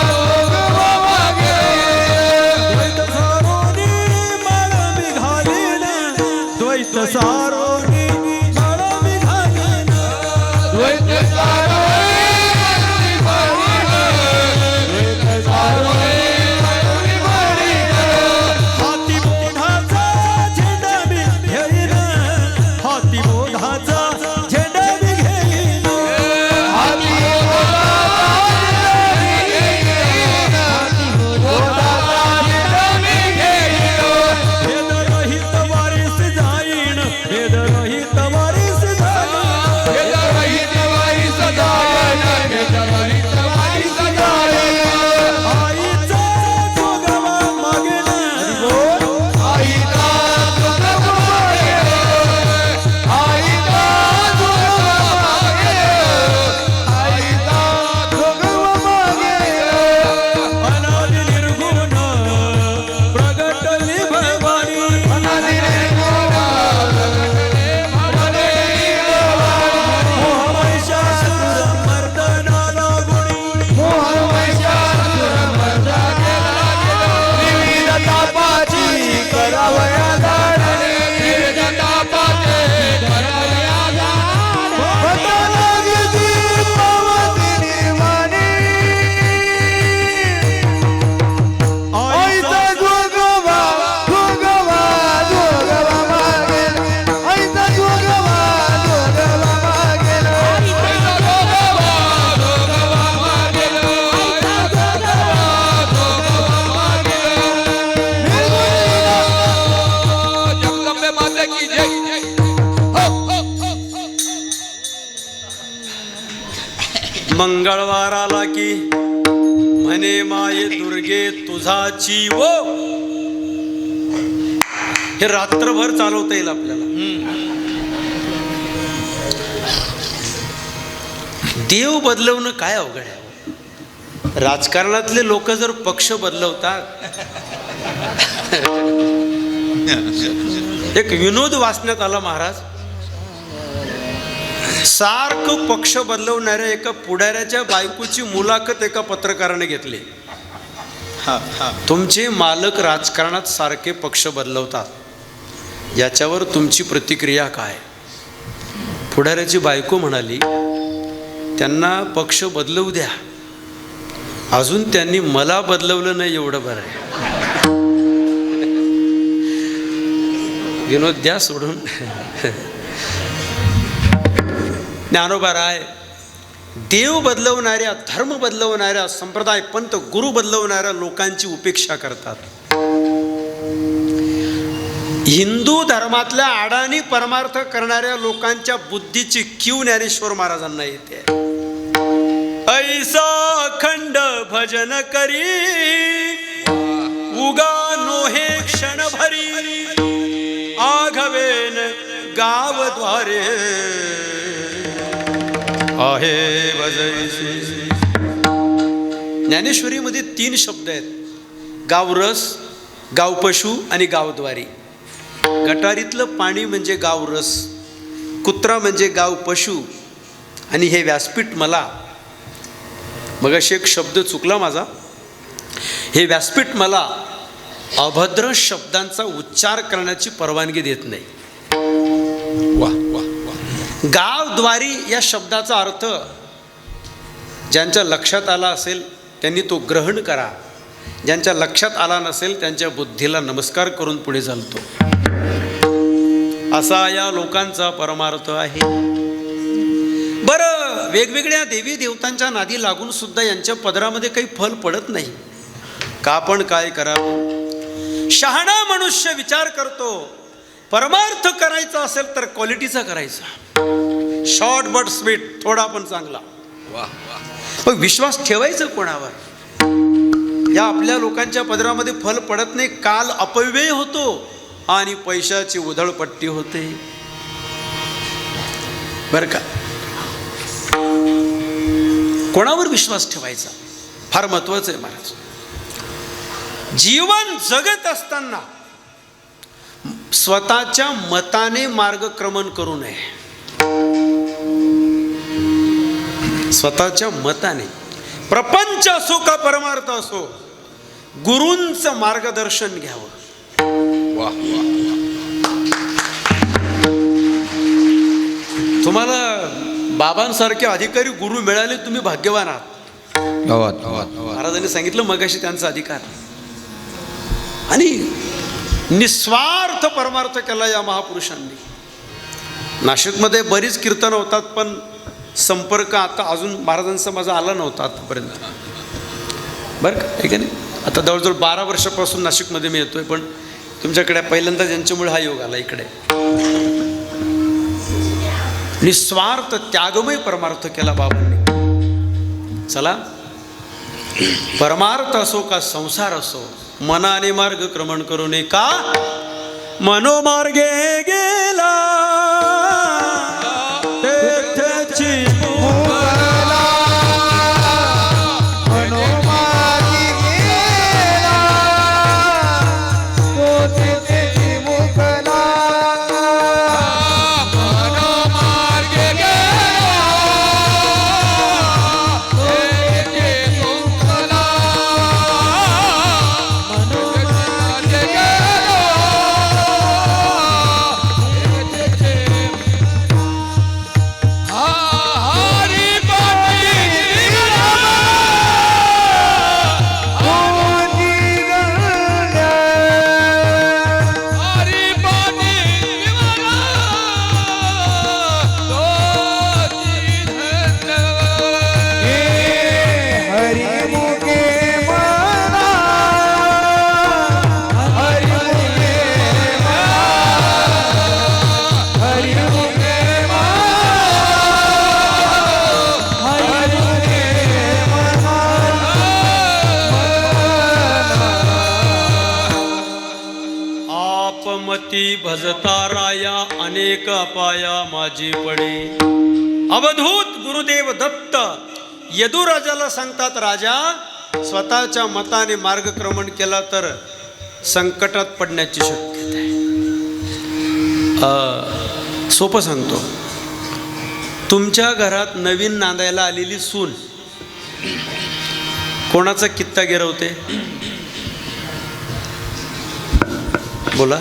जोगवा मागेन. द्वैत सारोनी माळ मी घालीन, द्वैत सारोनी माळ मी घालीन, द्वैत सारोनी हाती बोधाचा झेंडा मी घेईन, हाती बोधाचा झेंडा मी घेईन. भेदरहित वारीस जाईन, भेदरहित वारीस जाईन. आईचा जोगवा मागेन, अनादि निर्गुण प्रगटली भवानी. मर्दनाला गुणी मंगळवार आला की म्हणे माये दुर्गे तुझाची वो. हे रात्रभर चालवता येईल आपल्याला. देव बदलवणं काय अवघड आहे. राजकारणातले लोक जर पक्ष बदलवतात, एक विनोद वाचण्यात आला महाराज, सारखं पक्ष बदलवणाऱ्या एका पुढाऱ्याच्या बायकोची मुलाखत एका पत्रकाराने घेतली. तुमचे मालक राजकारणात सारखे पक्ष बदलवतात, याच्यावर तुमची प्रतिक्रिया काय? पुढाऱ्याची बायको म्हणाली, त्यांना पक्ष बदलवू द्या, अजून त्यांनी मला बदलवलं नाही एवढं बरं आहे. विनोद द्या सोडून. ज्ञानोबा राय देव बदलवणाऱ्या, धर्म बदलवणाऱ्या, संप्रदाय, पंथ, गुरु बदलवणाऱ्या लोकांची उपेक्षा करतात. हिंदू धर्मातल्या अडाणी परमार्थ करणाऱ्या लोकांच्या बुद्धीची कीव ज्ञानेश्वर महाराजांना येते. ऐसा अखंड भजन करी उगा नोहे क्षण भरी, आघवेन गावद्वारे आहे भजैसी. ज्ञानेश्वरीमध्ये 3 शब्द आहेत, गावरस, गावपशु आणि गावद्वारी. गटारीतलं पाणी म्हणजे गावरस, कुत्रा म्हणजे गावपशु, आणि हे व्यासपीठ मला, मगाशी एक शब्द चुकला माझा, हे व्यासपीठ मला अभद्र शब्दांचा उच्चार करण्याची परवानगी देत नाही. गावद्वारी या शब्दाचा अर्थ ज्यांच्या लक्षात आला असेल त्यांनी तो ग्रहण करा, ज्यांच्या लक्षात आला नसेल त्यांच्या बुद्धीला नमस्कार करून पुढे चालतो, असा या लोकांचा परमार्थ आहे. बरं, वेगवेगळ्या देवी देवतांच्या नादी लागून सुद्धा यांच्या पदरामध्ये काही फल पडत नाही का? आपण काय करावं? शहाणा मनुष्य विचार करतो, परमार्थ करायचा असेल तर क्वालिटीचा करायचा, शॉर्ट बट स्वीट, थोडा पण चांगला. पण विश्वास ठेवायचं कोणावर? या आपल्या लोकांच्या पदरामध्ये फल पडत नाही, काल अपव्यय होतो आणि पैशाची उधळपट्टी होते. बरं का? कोणावर विश्वास ठेवायचा फार महत्वाचं आहे महाराज. जीवन जगत असताना स्वतःच्या मताने मार्गक्रमण करू नये. स्वतःच्या मताने, प्रपंच असो का परमार्थ असो, गुरूंचं मार्गदर्शन घ्यावं. तुम्हाला बाबांसारखे अधिकारी गुरु मिळाले, तुम्ही भाग्यवान आहात. महाराजांनी सांगितलं मगाशी त्यांचा अधिकार, आणि निस्वार्थ परमार्थ केला या महापुरुषांनी. नाशिकमध्ये बरीच कीर्तन होतात, पण संपर्क आता अजून महाराजांचा माझा आला नव्हता आतापर्यंत. बरं का? आहे का नाही? आता जवळजवळ 12 वर्षापासून नाशिकमध्ये मी येतोय, पण तुमच्याकडे पहिल्यांदा ज्यांच्यामुळे हा योग आला इकडे. निस्वार्थ त्यागमय परमार्थ केला बाबांनी. चला, परमार्थ असो का संसार असो, मनाने मार्गक्रमण करू नये का? मनोमार्गे गेला तेथेची भजता राया अनेक अपाया माझी पडे. अवधूत गुरुदेव दत्त यदुराजाला सांगतात, राजा स्वतःच्या मताने मार्गक्रमण केला तर संकटात पडण्याची शक्यता आहे. सोपं सांगतो, तुमच्या घरात नवीन नांदायला आलेली सून कोणाचा कित्ता गिरवते? बोला.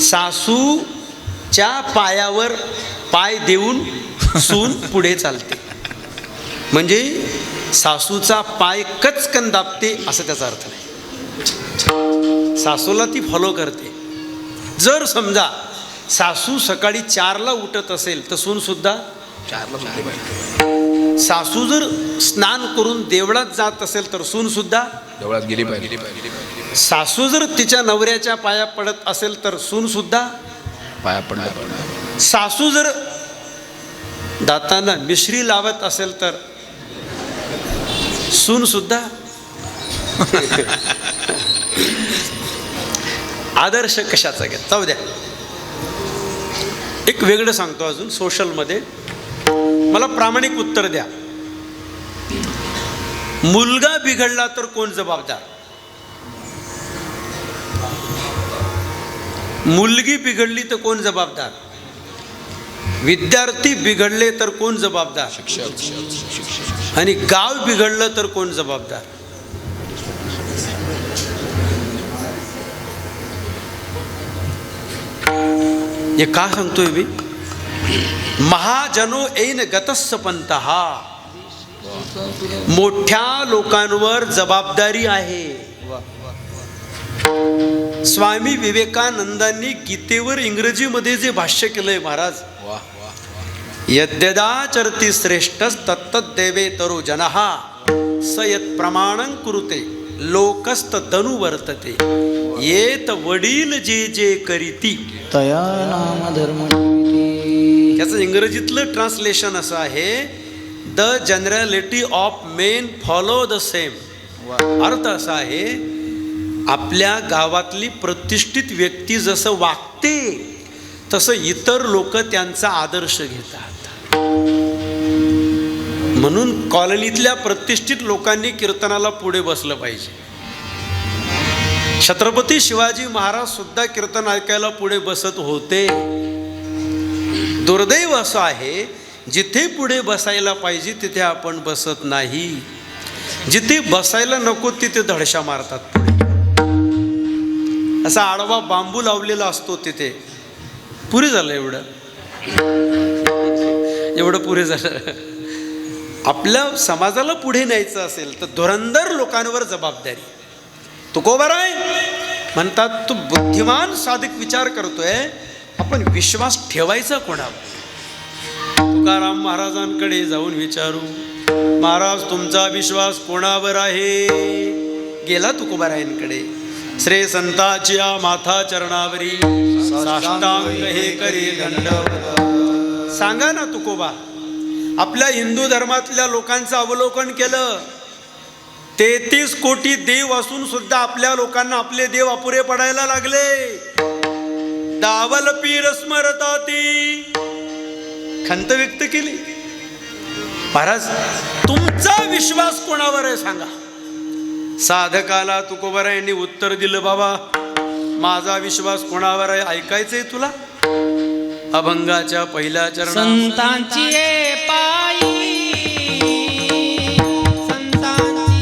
सासूच्या पायावर पाय देऊन सून पुढे चालते, म्हणजे सासूचा पाय कचकन दाबते असं त्याचा अर्थ नाही. सासूला ती फॉलो करते. जर समजा सासू सकाळी 4ला उठत असेल तर सून सुद्धा 4ला उठली पाहिजे. सासू जर स्नान करून देवळात जात असेल तर सून सुद्धा देवळात गेली पाहिजे. सासू जर तिच्या नवऱ्याच्या पाया पडत असेल तर सून सुद्धा पाया पडला. सासू जर दातांना मिश्री लावत असेल तर सून सुद्धा. आदर्श कशाचा घ्या, जाऊ द्या. एक वेगळं सांगतो अजून. सोशलमध्ये मला प्रामाणिक उत्तर द्या. मुलगा बिघडला तर कोण जबाबदार? मुलगी बिघडली तर कोण जबाबदार? विद्यार्थी बिघडले तर कोण जबाबदार? शिक्षक. आणि गाव बिघडलं तर कोण जबाबदार? हे का सांगतोय मी? महाजनो ऐन गतस्स पंतः. मोठ्या लोकांवर जबाबदारी आहे. स्वामी विवेकानंदांनी गीतेवर इंग्रजीमध्ये जे भाष्य केलंय महाराज, यद्यदाचरति श्रेष्ठस् तत्तद्देवे तरो जनः स यत् प्रमाणं कुरुते लोकस्त दनु वर्तते. येत वडील जे जे करीती तया नाम धर्म. याचं इंग्रजीतलं ट्रान्सलेशन असं आहे, the generality of men follow the same. अर्थ असा आहे, आपल्या गावातली प्रतिष्ठित व्यक्ती जसं वागते तसं इतर लोक त्यांचा आदर्श घेतात. म्हणून कॉलनीतल्या प्रतिष्ठित लोकांनी कीर्तनाला पुढे बसलं पाहिजे. छत्रपती शिवाजी महाराज सुद्धा कीर्तन ऐकायला पुढे बसत होते. दुर्दैव असं आहे, जिथे पुढे बसायला पाहिजे तिथे आपण बसत नाही. जिथे बसायला नको तिथे धडशा मारतात पुढे. असा आडवा बांबू लावलेला असतो तिथे. पुरे झालं एवढं पुरे झालं. आपल्या समाजाला पुढे न्यायचं असेल तर धुरंधर लोकांवर जबाबदारी. तुकोबाराय म्हणतात, तू बुद्धिमान साधक विचार करतोय, आपण विश्वास ठेवायचा कोणावर? तुकाराम महाराजांकडे जाऊन विचारू, महाराज तुमचा विश्वास कोणावर आहे? गेला तुकोबारायांकडे. श्री संताच्या माथा चरणावरी साष्टांग हे करी दंडवत. सांगा ना तुकोबा, आपल्या हिंदू धर्मातल्या लोकांचं अवलोकन केलं. 33 कोटी देव असून सुद्धा आपल्या लोकांना आपले देव अपुरे पडायला लागले. दावल पीर स्मरताती खंत व्यक्त केली. महाराज तुमचा विश्वास कोणावर आहे सांगा? साधकाला तुकोबारायांनी उत्तर दिलं, बाबा माझा विश्वास कोणावर आहे ऐकायचंय तुला? अभंगाच्या पहिल्या चरणात संतांची पायी संतांची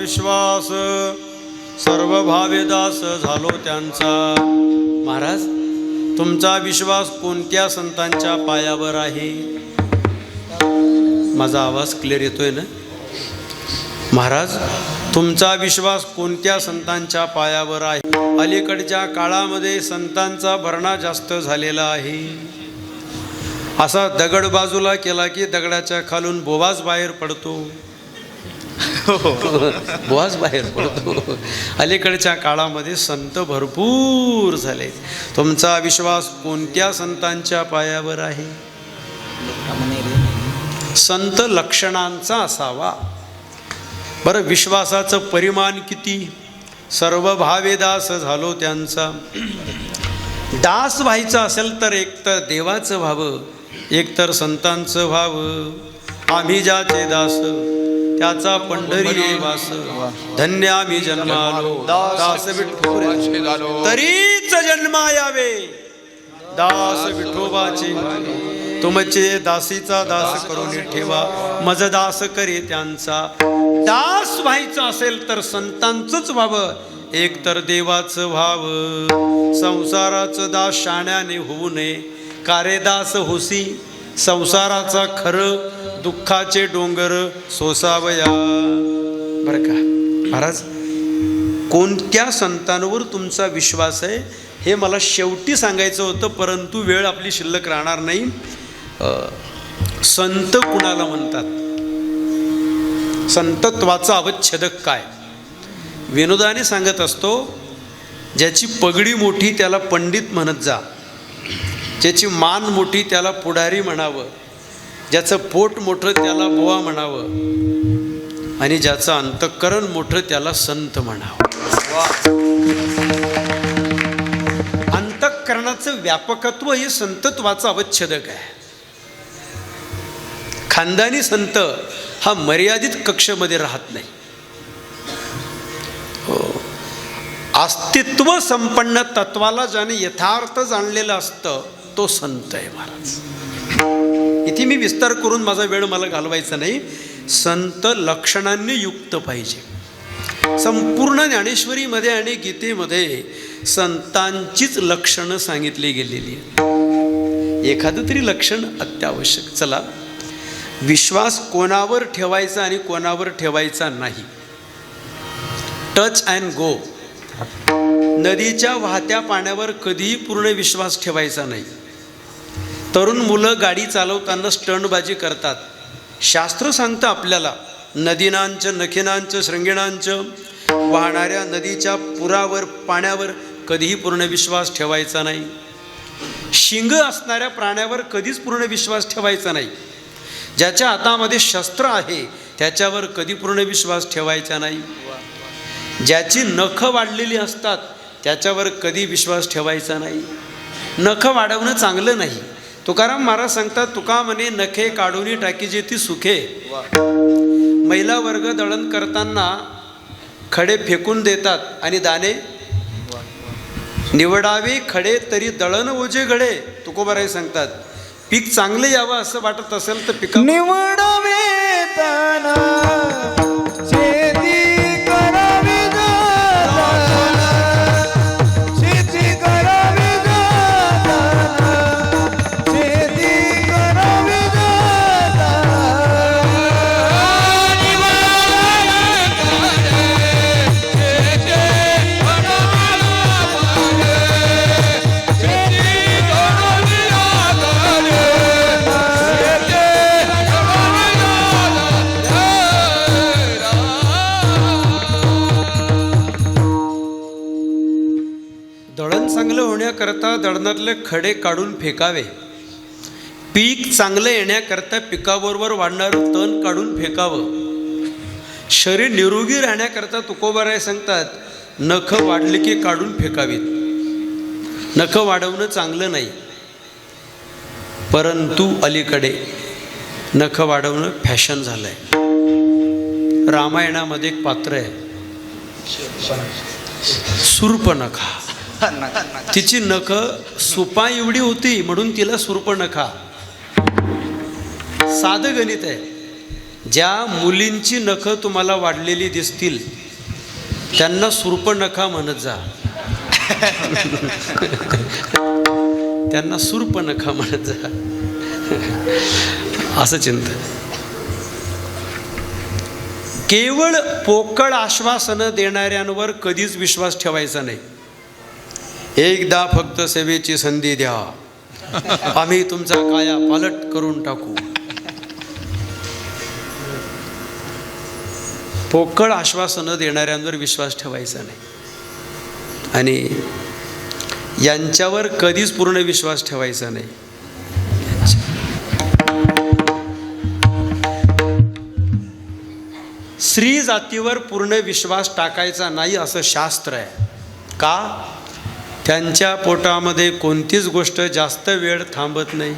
विश्वास सर्व भावे दास झालो त्यांचा. महाराज, तुमचा विश्वास कोणत्या संतांच्या पायावर आहे? माझा आवाज क्लिअर येतोय ना? महाराज, तुमचा विश्वास कोणत्या संतांच्या पायावर आहे? अलीकडच्या काळामध्ये संतांचा भरणा जास्त झालेला आहे. असा दगड बाजूला केला की दगडाच्या खालून बोवाज बाहेर पडतो. बोवाज बाहेर पडतो. अलीकडच्या काळामध्ये संत भरपूर झाले. तुमचा विश्वास कोणत्या संतांच्या पायावर आहे? संत लक्षणांचा असावा. बरं, विश्वासाचं परिमाण किती? सर्व भावे दास झालो त्यांचा. दास व्हायचं असेल तर एक तर देवाचं व्हावं, एक तर संतांचं व्हावं. आम्ही ज्याचे दास त्याचा पंढरी वास. धन्य आम्ही जन्मालो दास विठोबाचे तरीच जन्मा यावे. दास विठोबाचे तुमचे दासीचा दास करून ठेवा. मज दास करे त्यांचा. दास व्हायचं असेल तर संतांचंच व्हावं, एक तर देवाचं व्हावं. संसाराचं दास शाण्याने होऊ नये. कारेदास होसी संसाराचा खरं. दुःखाचे डोंगर सोसावया. बरं का महाराज, कोणत्या संतांवर तुमचा विश्वास आहे हे मला शेवटी सांगायचं होतं, परंतु वेळ आपली शिल्लक राहणार नाही. संत कुणाला म्हणतात? संतत्वाचा अवच्छेदक काय? विनोदाने सांगत असतो, ज्याची पगडी मोठी त्याला पंडित म्हणत जा, ज्याची मान मोठी त्याला पुढारी म्हणावं, ज्याचं पोट मोठं त्याला बुवा म्हणावं, आणि ज्याचं अंतःकरण मोठं त्याला संत म्हणावं. अंतःकरणाचं व्यापकत्व हे संतत्वाचं अवच्छेदक आहे. खानदानी संत हा मर्यादित कक्षेमध्ये राहत नाही. अस्तित्व संपन्न तत्वाला ज्याने यथार्थ जाणलेलं असतं तो संत आहे महाराज. इथे मी विस्तार करून माझा वेळ मला घालवायचा नाही. संत लक्षणांनी युक्त पाहिजे. संपूर्ण ज्ञानेश्वरीमध्ये आणि गीतेमध्ये संतांचीच लक्षणं सांगितली गेलेली आहेत. एखादं तरी लक्षण अत्यावश्यक. चला, विश्वास कोणावर ठेवायचा आणि कोणावर ठेवायचा नाही. Touch and go. नदीच्या वाहत्या पाण्यावर कधीही पूर्ण विश्वास ठेवायचा नाही. तरुण मुलं गाडी चालवताना स्टंटबाजी करतात. शास्त्र सांगतं आपल्याला, नदीनांचं नखिनांचं शृंगिणांचं वाहणाऱ्या नदीच्या पुरावर पाण्यावर कधीही पूर्ण विश्वास ठेवायचा नाही. शिंग असणाऱ्या प्राण्यावर कधीच पूर्ण विश्वास ठेवायचा नाही. ज्याच्या हातामध्ये शस्त्र आहे त्याच्यावर कधी पूर्ण विश्वास ठेवायचा नाही. ज्याची नखं वाढलेली असतात त्याच्यावर कधी विश्वास ठेवायचा नाही. नखं वाढवणं चांगलं नाही. तुकाराम महाराज सांगतात, तुका म्हणे नखे काढून टाकीजे ती सुखे. महिला वर्ग दळण करताना खडे फेकून देतात आणि दाणे निवडावे खडे तरी दळण ओझे घडे. तुकोबाराय सांगतात, पीक चांगलं यावं असं वाटत असेल तर पिका निवडावे दाना शेती करावी दाना, शेती करावी दाना, शेती करावी दाना. दळण चांगलं होण्याकरता दळणातले खडे काढून फेकावे. पीक चांगलं येण्याकरता पिकाबरोबर वाढणारं तण काढून फेकावं. शरीर निरोगी राहण्याकरता तुकोबाराय सांगतात, नखं वाढली की काढून फेकावीत. नखं वाढवणं चांगलं नाही, परंतु अलीकडे नखं वाढवणं फॅशन झालं आहे. रामायणामध्ये एक पात्र आहे, शूर्पणखा. तिची नखं सुपा एवढी होती म्हणून तिला शूर्पणखा. साधं गणित आहे. ज्या मुलींची नखं तुम्हाला वाढलेली दिसतील त्यांना सूर्पनखा म्हणत जा. त्यांना सूर्पनखा म्हणत जा. असं चिंतन. केवळ पोकळ आश्वासनं देणाऱ्यांवर कधीच विश्वास ठेवायचा नाही. एकदा फक्त सेवेची संधी द्या, आम्ही तुमचा काया पालट करून टाकू. पोकळ आश्वासनं देणाऱ्यांवर विश्वास ठेवायचा नाही. आणि यांच्यावर कधीच पूर्ण विश्वास ठेवायचा नाही. स्त्री जातीवर पूर्ण विश्वास टाकायचा नाही असं शास्त्र आहे. का? त्यांच्या पोटामध्ये कोणतीच गोष्ट जास्त वेळ थांबत नाही.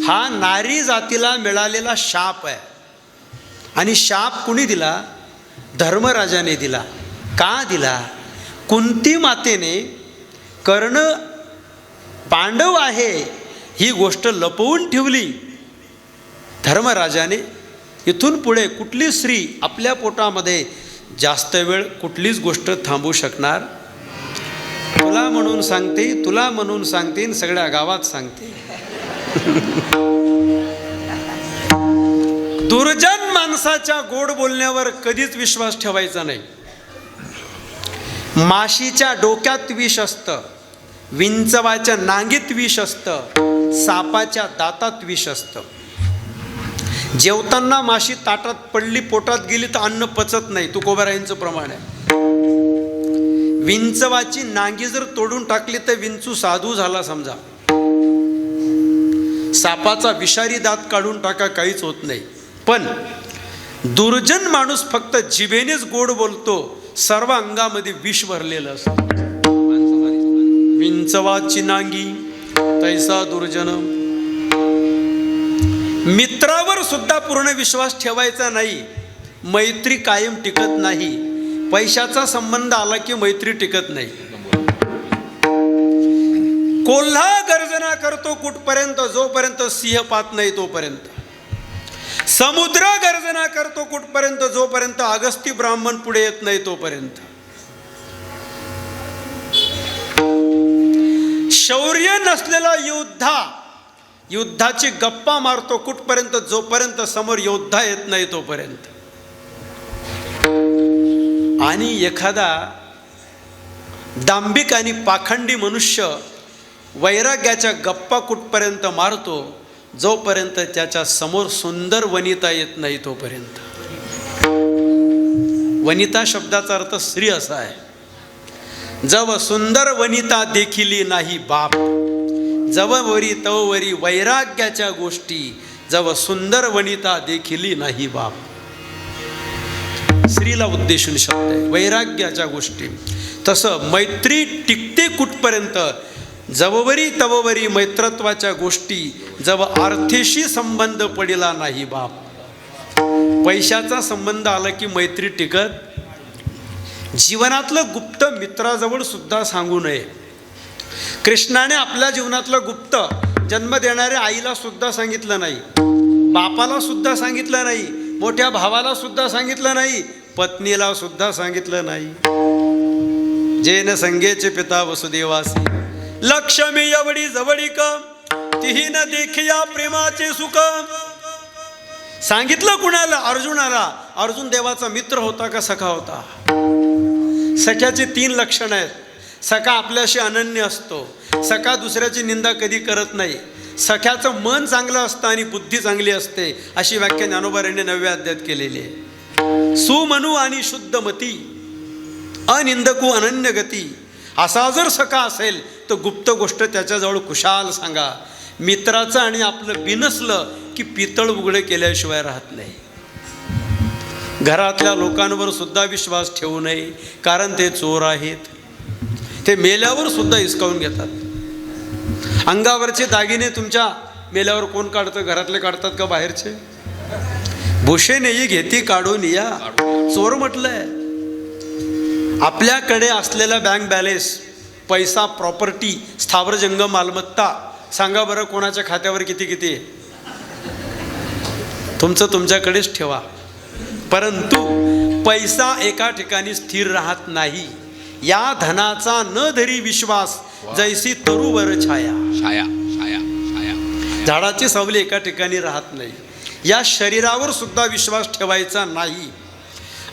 हा नारी जातीला मिळालेला शाप आहे. आणि शाप कुणी दिला? धर्मराजाने दिला. का दिला? कुंती मातेने कर्ण पांडव आहे ही गोष्ट लपवून ठेवली. धर्मराजाने इथून पुढे कुठली स्त्री आपल्या पोटामध्ये जास्त वेळ कुठलीच गोष्ट थांबू शकणार. तुला म्हणून सांगते, तुला म्हणून सांगते, सगळ्या गावात सांगते. दुर्जन माणसाच्या गोड बोलण्यावर कधीच विश्वास ठेवायचा नाही. माशीच्या डोक्यात विष असतं, विंचवाच्या नांगीत विष असतं, सापाच्या दातात विष असतं. जेवताना माशी ताटात पडली, पोटात गेली तर अन्न पचत नाही. तुकोबारायांचं प्रमाण आहे. विंचवाची नांगी जर तोडून टाकली तर विंचू साधू झाला समजा. सापाचा विषारी दात काढून टाका, काहीच होत नाही. पण दुर्जन माणूस फक्त जिभेनेच गोड बोलतो, सर्व अंगामध्ये विष भरलेलं असतं. विंचवाची नांगी तैसा दुर्जन. मित्रावर सुद्धा पूर्ण विश्वास ठेवायचा नाही. मैत्री कायम टिकत नाही. पैशाचा संबंध आला की मैत्री टिकत नाही. कोल्हा गर्जना करतो कुठपर्यंत? जोपर्यंत सिंह पाहत नाही तोपर्यंत. समुद्र गर्जना करतो कुठपर्यंत? जोपर्यंत अगस्ती ब्राह्मण पुढे येत नाही तोपर्यंत. शौर्य नसलेला युद्धाची गप्पा मारतो कुठपर्यंत? जोपर्यंत समोर योद्धा येत नाही तोपर्यंत. आणि एखादा दांभिक आणि पाखंडी मनुष्य वैराग्याच्या गप्पा कुठपर्यंत मारतो? जोपर्यंत त्याच्या समोर सुंदर वनिता येत नाही तोपर्यंत. वनिता शब्दाचा अर्थ स्त्री असा आहे. जव सुंदर वनिता देखिली नाही बाप, जववरी तववरी वैराग्याच्या गोष्टी, जव सुंदर वनिता देखिली नाही बाप. स्त्रीला उद्देशून शब्द आहे, वैराग्याच्या गोष्टी. तसं मैत्री टिकते कुठपर्यंत? जववरी तववरी मैत्रत्वाच्या गोष्टी, जव आर्थेशी संबंध पडिला नाही बाप. पैशाचा संबंध आला की मैत्री टिकत. जीवनातलं गुप्त मित्राजवळ सुद्धा सांगू नये. कृष्णाने आपल्या जीवनातलं गुप्त जन्म देणाऱ्या आईला सुद्धा सांगितलं नाही, बापाला सुद्धा सांगितलं नाही, मोठ्या भावाला सुद्धा सांगितलं नाही, पत्नीला सुद्धा सांगितलं नाही. जेन संगेचे पिता वसुदेवासी, लक्ष्मी एवढी जवळीक, तिही न देखिया प्रेमाचे सुख. सांगितलं कुणाला? अर्जुनाला. अर्जुन देवाचा मित्र होता का सखा होता? सख्याचे 3 लक्षणं आहेत. सखा आपल्याशी अनन्य असतो, सखा दुसऱ्याची निंदा कधी करत नाही, सख्याचं मन चांगलं असतं आणि बुद्धी चांगली असते, अशी व्याख्या ज्ञानोबारांनी 9व्या अध्यायात केलेली आहे. सुमनु आणि शुद्ध मती, अनिंदकू अनन्य गती. असा जर सखा असेल तर गुप्त गोष्ट त्याच्याजवळ कुशाल सांगा. मित्राचं आणि आपलं बिनसलं की पितळ उघडे केल्याशिवाय राहत नाही. घरातल्या लोकांवर सुद्धा विश्वास ठेवू नये, कारण ते चोर आहेत. ते मेल्यावर सुद्धा हिसकावून घेतात. अंगावरचे दागिने तुमच्या मेल्यावर कोण काढतं? घरातले काढतात का बाहेरचे? भूषेनेही घेती काढून या, चोर म्हटलंय. आपल्याकडे असलेला बँक बॅलेन्स, पैसा, प्रॉपर्टी, स्थावर जंगम मालमत्ता, सांगा बरं कोणाच्या खात्यावर किती किती आहे? तुमचं तुमच्याकडेच ठेवा, परंतु पैसा एका ठिकाणी स्थिर राहत नाही. या धनाचा न धरी विश्वास, जैसी तरुवर छाया. छाया छाया छाया. झाडाची सावली एका ठिकाणी राहत नाही. या शरीरावर सुद्धा विश्वास ठेवायचा नाही.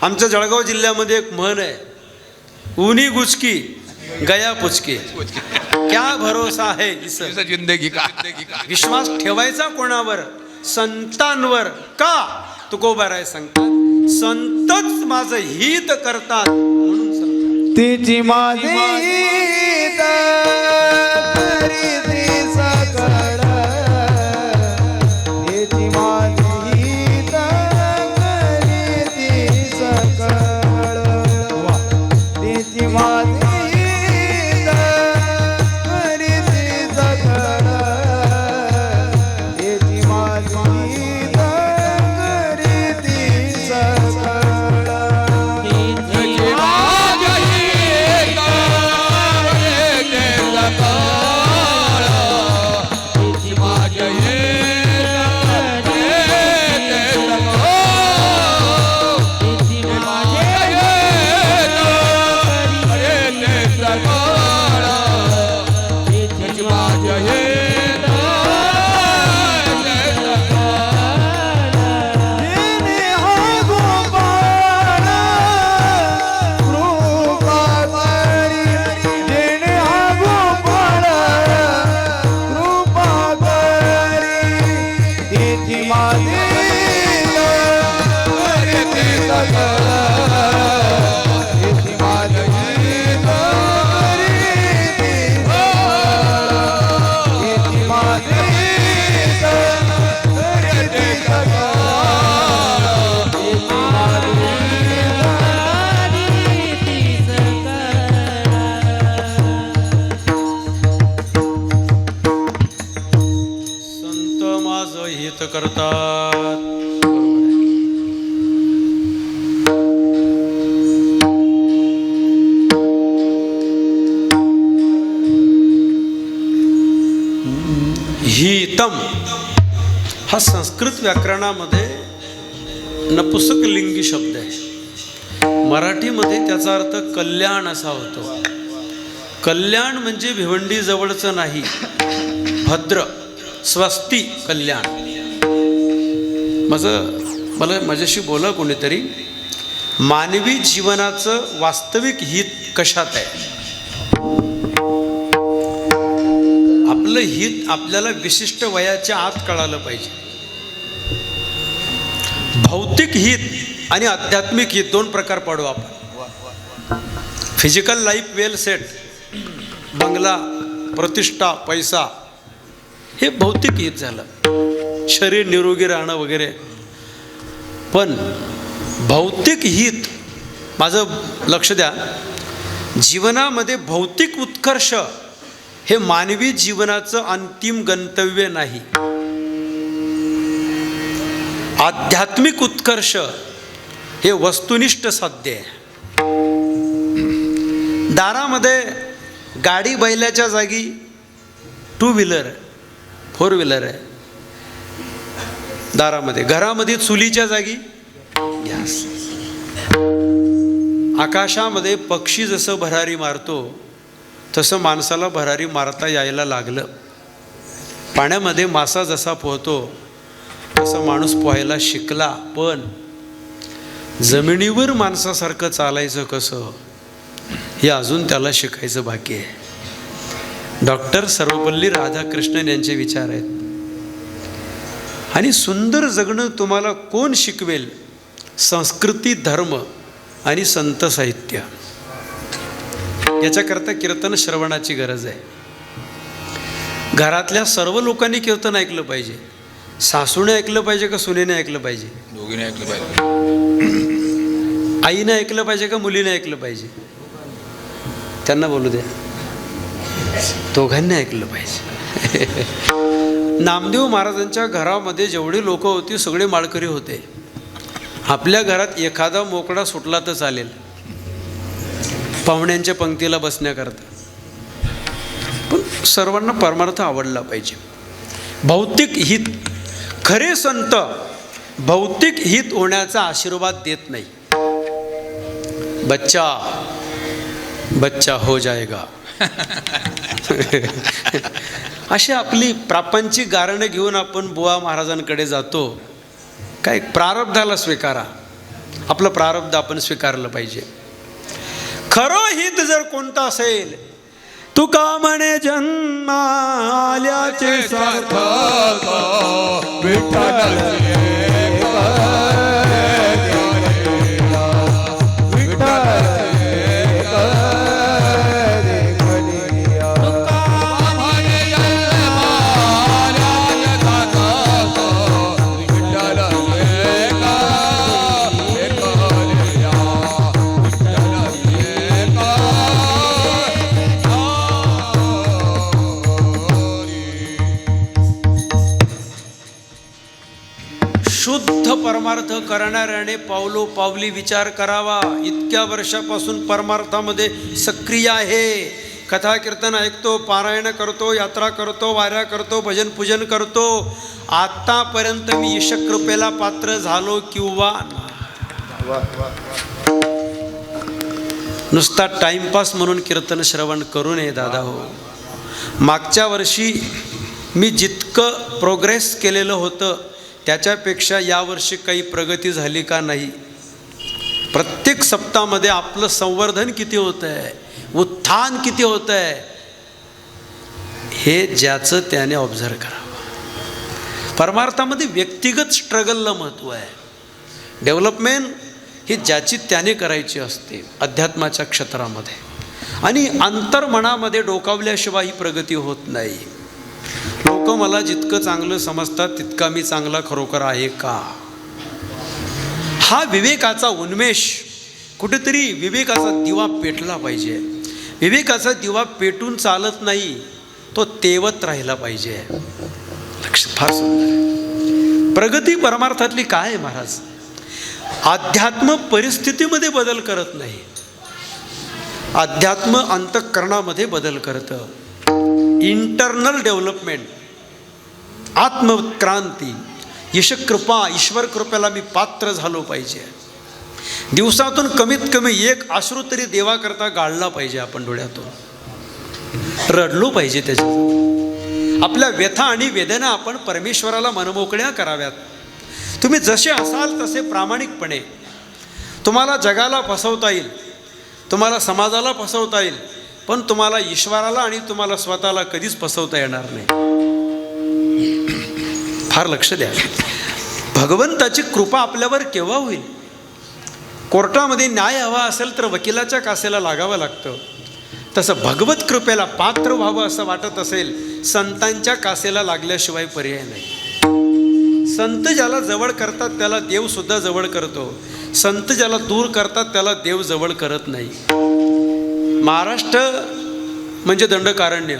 आमच्या जळगाव जिल्ह्यामध्ये एक म्हण आहे, ऊनी गुचकी गया पुचकी, क्या भरोसा है इस जिंदगी का. विश्वास ठेवायचा कोणावर? संतांवर. का? तुकोबार आहे सांगतात, संतच माझं हित करतात म्हणून संत. तिची माझी हित करीती सकळ, तिची माझी हित करीती सकळ, तिची माझी हित करीती सकळ, तिची माझी हित करीती सकळ. करतात. हितम हा संस्कृत व्याकरणामध्ये नपुंसकलिंगी शब्द आहे. मराठीमध्ये त्याचा अर्थ कल्याण असा होतो. कल्याण म्हणजे भिवंडी जवळचं नाही, भद्र स्वस्ती कल्याण. मला माझ्याशी बोला कोणीतरी, मानवी जीवनाचं वास्तविक हित कशात आहे? आपलं हित आपल्याला विशिष्ट वयाच्या आत कळालं पाहिजे. भौतिक हित आणि आध्यात्मिक हित दोन प्रकार पाडू आपण. फिजिकल लाईफ वेल सेट, बंगला, प्रतिष्ठा, पैसा, हे भौतिक हित झालं, शरीर निरोगी राहणं वगैरे. पण भौतिक हित, माझं लक्ष द्या, जीवनामध्ये भौतिक उत्कर्ष हे मानवी जीवनाचं अंतिम गंतव्य नाही. आध्यात्मिक उत्कर्ष हे वस्तुनिष्ठ साध्य आहे. दारामध्ये गाडी बैलाच्या जागी 2 व्हीलर 4 व्हीलर आहे दारामध्ये. घरामध्ये चुलीच्या जागी गॅस. आकाशामध्ये पक्षी जसं भरारी मारतो तसं माणसाला भरारी मारता यायला लागलं. पाण्यामध्ये मासा जसा पोहतो तसं माणूस पोहायला शिकला. पण जमिनीवर माणसासारखं चालायचं कसं, हे अजून त्याला शिकायचं बाकी आहे. डॉक्टर सर्वपल्ली राधाकृष्णन यांचे विचार आहेत. आणि सुंदर जगणं तुम्हाला कोण शिकवेल? संस्कृती, धर्म आणि संत साहित्य. याच्याकरता कीर्तन श्रवणाची गरज आहे. घरातल्या सर्व लोकांनी कीर्तन ऐकलं पाहिजे. सासूने ऐकलं पाहिजे का सुनेने ऐकलं पाहिजे? दोघीने ऐकलं पाहिजे. आईने ऐकलं पाहिजे का मुलीने ऐकलं पाहिजे? त्यांना बोलू द्या. दोघांनी ऐकलं पाहिजे. नामदेव महाराजांच्या घरामध्ये जेवढे लोक होती सगळे माळकरी होते. आपल्या घरात एखादा मोकळा सुटला तर चालेल पाहुण्यांच्या पंक्तीला बसण्याकरता, पण सर्वांना परमार्थ आवडला पाहिजे. भौतिक हित. खरे संत भौतिक हित होण्याचा आशीर्वाद देत नाही. बच्चा बच्चा हो जाएगा अशी आपली प्रापंचिक गारणं घेऊन आपण बुवा महाराजांकडे जातो. काय प्रारब्धाला स्वीकारा, आपलं प्रारब्ध आपण स्वीकारलं पाहिजे. खरं हित जर कोणतं असेल, तुका म्हणे जन्माल्याचे सार्थक विठ्ठलाचे शुद्ध परमार्थ करणाऱ्याने पावलो पावली विचार करावा. इतक्या वर्षापासून परमार्थामध्ये सक्रिय आहे. कथा कीर्तन ऐकतो, पारायण करतो, यात्रा करतो, वाऱ्या करतो, भजन पूजन करतो. आतापर्यंत मी ईशकृपेला पात्र झालो किंवा नुसता टाइमपास म्हणून कीर्तन श्रवण करू नये दादा हो. मागच्या वर्षी मी जितकं प्रोग्रेस केलेलं होतं त्याच्यापेक्षा यावर्षी काही प्रगती झाली का नाही. प्रत्येक सप्ताहामध्ये आपलं संवर्धन किती होतं आहे, उत्थान किती होतं आहे, हे ज्याचं त्याने ऑब्झर्व करावं. परमार्थामध्ये व्यक्तिगत स्ट्रगलला महत्त्व आहे. डेव्हलपमेंट ही ज्याची त्याने करायची असते अध्यात्माच्या क्षेत्रामध्ये. आणि अंतर्मनामध्ये डोकावल्याशिवाय ही प्रगती होत नाही. लोक मला जितकं चांगलं समजतात तितका मी चांगला खरोखर आहे का, हा विवेकाचा उन्मेष. कुठेतरी विवेकाचा दिवा पेटला पाहिजे. विवेकाचा दिवा पेटून चालत नाही, तो तेवत राहिला पाहिजे. लक्ष फार सुंदर आहे. प्रगती परमार्थातली काय आहे महाराज? अध्यात्म परिस्थितीमध्ये बदल करत नाही, अध्यात्म अंतःकरणामध्ये बदल करतं. इंटरनल डेव्हलपमेंट, आत्मक्रांती, ईशकृपा, ईश्वर कृपेला मी पात्र झालो पाहिजे. दिवसातून कमीत कमी एक अश्रू तरी देवाकरता गाळला पाहिजे. आपण डोळ्यातून रडलो पाहिजे. त्याच्या आपल्या व्यथा आणि वेदना आपण परमेश्वराला मनमोकळ्या कराव्यात. तुम्ही जसे असाल तसे प्रामाणिकपणे. तुम्हाला जगाला फसवता येईल, तुम्हाला समाजाला फसवता येईल, पण तुम्हाला ईश्वराला आणि तुम्हाला स्वतःला कधीच फसवता येणार नाही. फार लक्ष द्या. भगवंताची कृपा आपल्यावर केव्हा होईल? कोर्टामध्ये न्याय हवा असेल तर वकिलाच्या कासेला लागावं लागतं. तसं भगवत कृपेला पात्र व्हावं असं वाटत असेल, संतांच्या कासेला लागल्याशिवाय पर्याय नाही. संत ज्याला जवळ करतात त्याला देव सुद्धा जवळ करतो. संत ज्याला दूर करतात त्याला देव जवळ करत नाही. महाराष्ट्र म्हणजे दंडकारण्य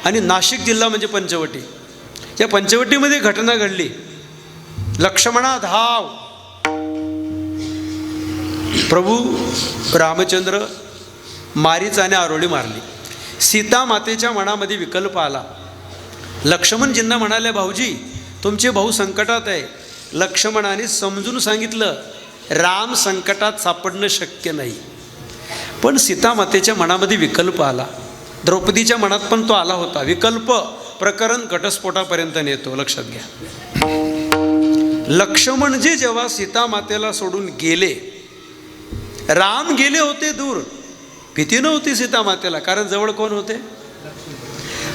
आणि नाशिक जिल्हा म्हणजे पंचवटी. या पंचवटीमध्ये घटना घडली. लक्ष्मणा धाव. प्रभू रामचंद्र मारीचाने आरोळी मारली. सीता मातेच्या मनामध्ये विकल्प आला. लक्ष्मणजींना म्हणाले, भाऊजी तुमचे भाऊ संकटात आहे. लक्ष्मणाने समजून सांगितलं, राम संकटात सापडणं शक्य नाही. पण सीता मातेच्या मनामध्ये विकल्प आला. द्रौपदीच्या मनात पण तो आला होता. विकल्प प्रकरण घटस्फोटापर्यंत नेतो. लक्षात घ्या. लक्ष्मणजी जेव्हा सीता मातेला सोडून गेले, राम गेले होते दूर. भीती नव्हती सीता मातेला, कारण जवळ कोण होते.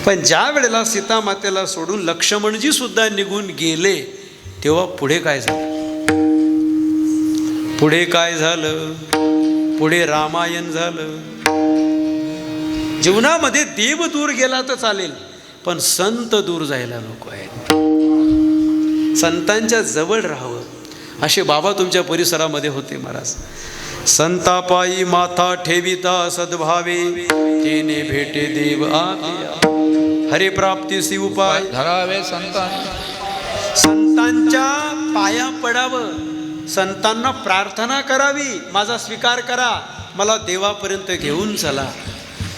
पण ज्या वेळेला सीता मातेला सोडून लक्ष्मणजी सुद्धा निघून गेले, तेव्हा पुढे काय झालं? पुढे काय झालं? पुढे रामायण झालं. जीवनामध्ये देव दूर गेला तर चालेल, पण संत दूर जायला नको आहेत. संतांच्या जवळ राहावं. असे बाबा तुमच्या परिसरामध्ये होते महाराज. संतापायी माथा ठेविता सद्भावे, तेने भेटे देव आपिया. हरे प्राप्तीसी उपाय धरावे संतान. संतांच्या पाया पडावं, संतांना प्रार्थना करावी, माझा स्वीकार करा, मला देवापर्यंत घेऊन चला.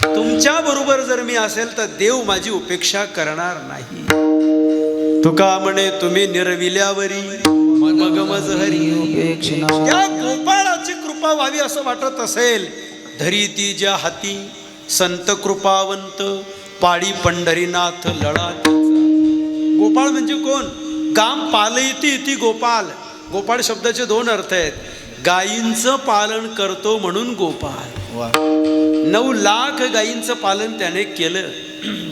तुमच्या बरोबर जर मी असेल तर देव माझी उपेक्षा करणार नाही. तुका म्हणे तुम्ही निर्विल्यावरी, मग मज हरी उपेक्षिणा त्या गोपाळाची कृपा व्हावी असं वाटत असेल, धरी ती ज्या हाती संत कृपावंत, पाळी पंढरीनाथ लळा त्याचा. गोपाळ म्हणजे कोण? गाम पालयती ती गोपाल. गोपाळ शब्दाचे दोन अर्थ आहेत. गायींचं पालन करतो म्हणून गोपाळ. 9 लाख गायींचं पालन त्याने केलं.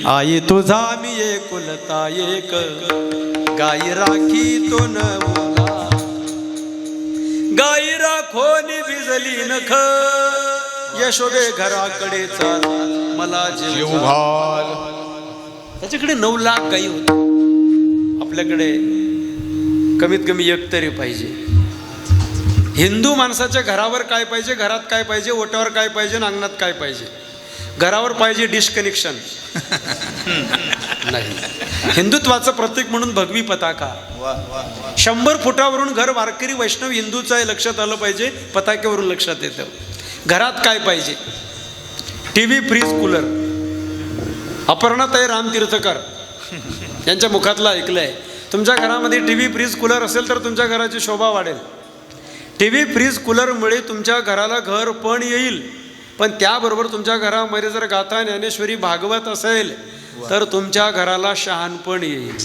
आई तुझा मी एकुलता एक, गाई राखी तो नवला, गाई राखोनी भिजली नख, यशोदे घराकडे चाल मला जीव जीव घाल. त्याच्याकडे 9 लाख गायी होत्या. आपल्याकडे कमीत कमी एक तरी पाहिजे. हिंदू माणसाच्या घरावर काय पाहिजे, घरात काय पाहिजे, ओट्यावर काय पाहिजे, अंगणात काय पाहिजे? घरावर पाहिजे डिश कनेक्शन नाही. हिंदुत्वाचं प्रतीक म्हणून भगवी पताका. 100 फुटावरून घर वारकरी वैष्णव हिंदूचं आहे लक्षात आलं पाहिजे, पताक्यावरून लक्षात येतं. घरात काय पाहिजे? TV, fridge, cooler. अपर्णाताई रामतीर्थकर यांच्या मुखातलं ऐकलंय. तुमच्या घरामध्ये टीव्ही, फ्रीज, कूलर असेल तर तुमच्या घराची शोभा वाढेल. टीव्ही, फ्रीज, कूलरमुळे तुमच्या घराला घर पण येईल, पण त्याबरोबर तुमच्या घरामध्ये जर गाथा ज्ञानेश्वरी भागवत असेल तर तुमच्या घराला शहाणपण येईल.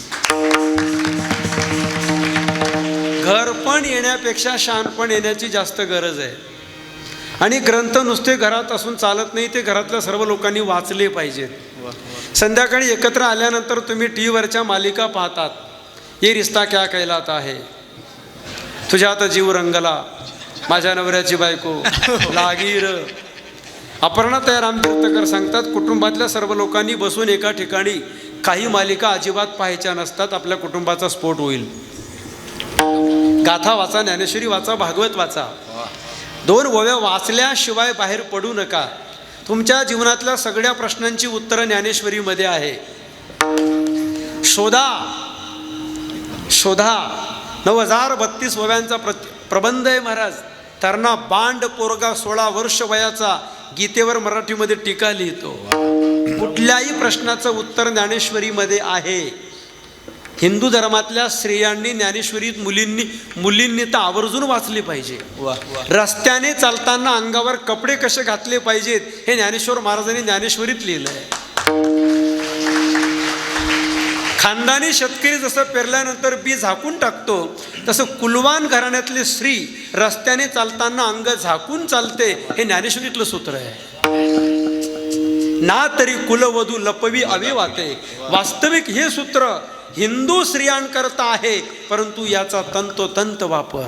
घर पण येण्यापेक्षा शहाणपण येण्याची जास्त गरज आहे. आणि ग्रंथ नुसते घरात असून चालत नाही, ते घरातल्या सर्व लोकांनी वाचले पाहिजेत. संध्याकाळी एकत्र आल्यानंतर तुम्ही टी व्हीवरच्या मालिका पाहतात. ये रिश्ता क्या कहलाता है, तुझ्या आता जीव रंगला, माझ्या नवऱ्याची बायको, लागीर. अपर्णाताई रामतीर्थकर सांगतात, कुटुंबातल्या सर्व लोकांनी बसून एका ठिकाणी काही मालिका अजिबात पाहायच्या नसतात. आपल्या कुटुंबाचा स्फोट होईल. गाथा वाचा, ज्ञानेश्वरी वाचा, भागवत वाचा. 2 ओव्या वाचल्याशिवाय बाहेर पडू नका. तुमच्या जीवनातल्या सगळ्या प्रश्नांची उत्तरं ज्ञानेश्वरीमध्ये आहे. शोधा शोधा. 9032 ओव्यांचा प्रबंध आहे महाराज. तरणा बांड पोरगा 16 वर्ष वयाचा गीतेवर मराठीमध्ये टीका लिहितो. कुठल्याही प्रश्नाचं उत्तर ज्ञानेश्वरीमध्ये आहे. हिंदू धर्मातल्या स्त्रियांनी ज्ञानेश्वरीत मुलींनी तर आवर्जून वाचली पाहिजे. रस्त्याने चालताना अंगावर कपडे कसे घातले पाहिजेत हे ज्ञानेश्वर महाराजांनी ज्ञानेश्वरीत लिहिलं आहे. खानदानी शेतकरी जसं पेरल्यानंतर बी झाकून टाकतो, तसं कुलवान घराण्यातली स्त्री रस्त्याने चालताना अंग झाकून चालते, हे ज्ञानेश्वरीतलं सूत्र आहे. ना तरी कुलवधू लपवी अविवाते. वास्तविक हे सूत्र हिंदू स्त्रियांकरता आहे, परंतु याचा तंतोतंत वापर.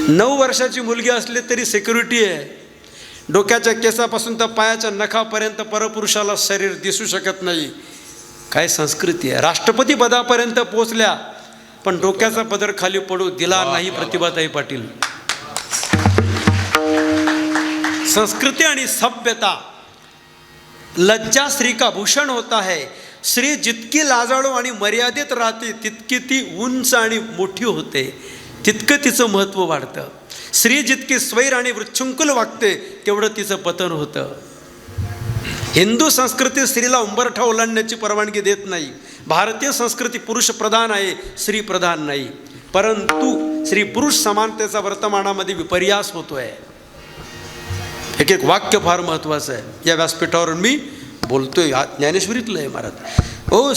9 वर्षाची मुलगी असली तरी सिक्युरिटी आहे. डोक्याच्या केसापासून तर पायाच्या नखापर्यंत परपुरुषाला शरीर दिसू शकत नाही. काय संस्कृती आहे. राष्ट्रपती पदापर्यंत पोचल्या, पण डोक्याचा पदर खाली पडू दिला नाही प्रतिभाताई पाटील. संस्कृती आणि सभ्यता. लज्जा स्त्री का भूषण होता है. स्त्री जितकी लाजाळू आणि मर्यादित राहते तितकी ती उंच आणि मोठी होते, तितकं तिचं महत्त्व वाढतं. स्त्री जितकी स्वैर आणि वृच्छृंखल वागते तेवढं तिचं पतन होतं. हिंदू संस्कृती स्त्रीला उंबरठा ओलांडण्याची परवानगी देत नाही. भारतीय संस्कृती पुरुष प्रधान आहे, स्त्री प्रधान नाही. परंतु स्त्री पुरुष समानतेचा वर्तमानामध्ये विपर्यास होतोय. एक वाक्य फार महत्त्वाचं आहे. या व्यासपीठावरून मी बोलतोय, ज्ञानेश्वरीतलं आहे महाराज.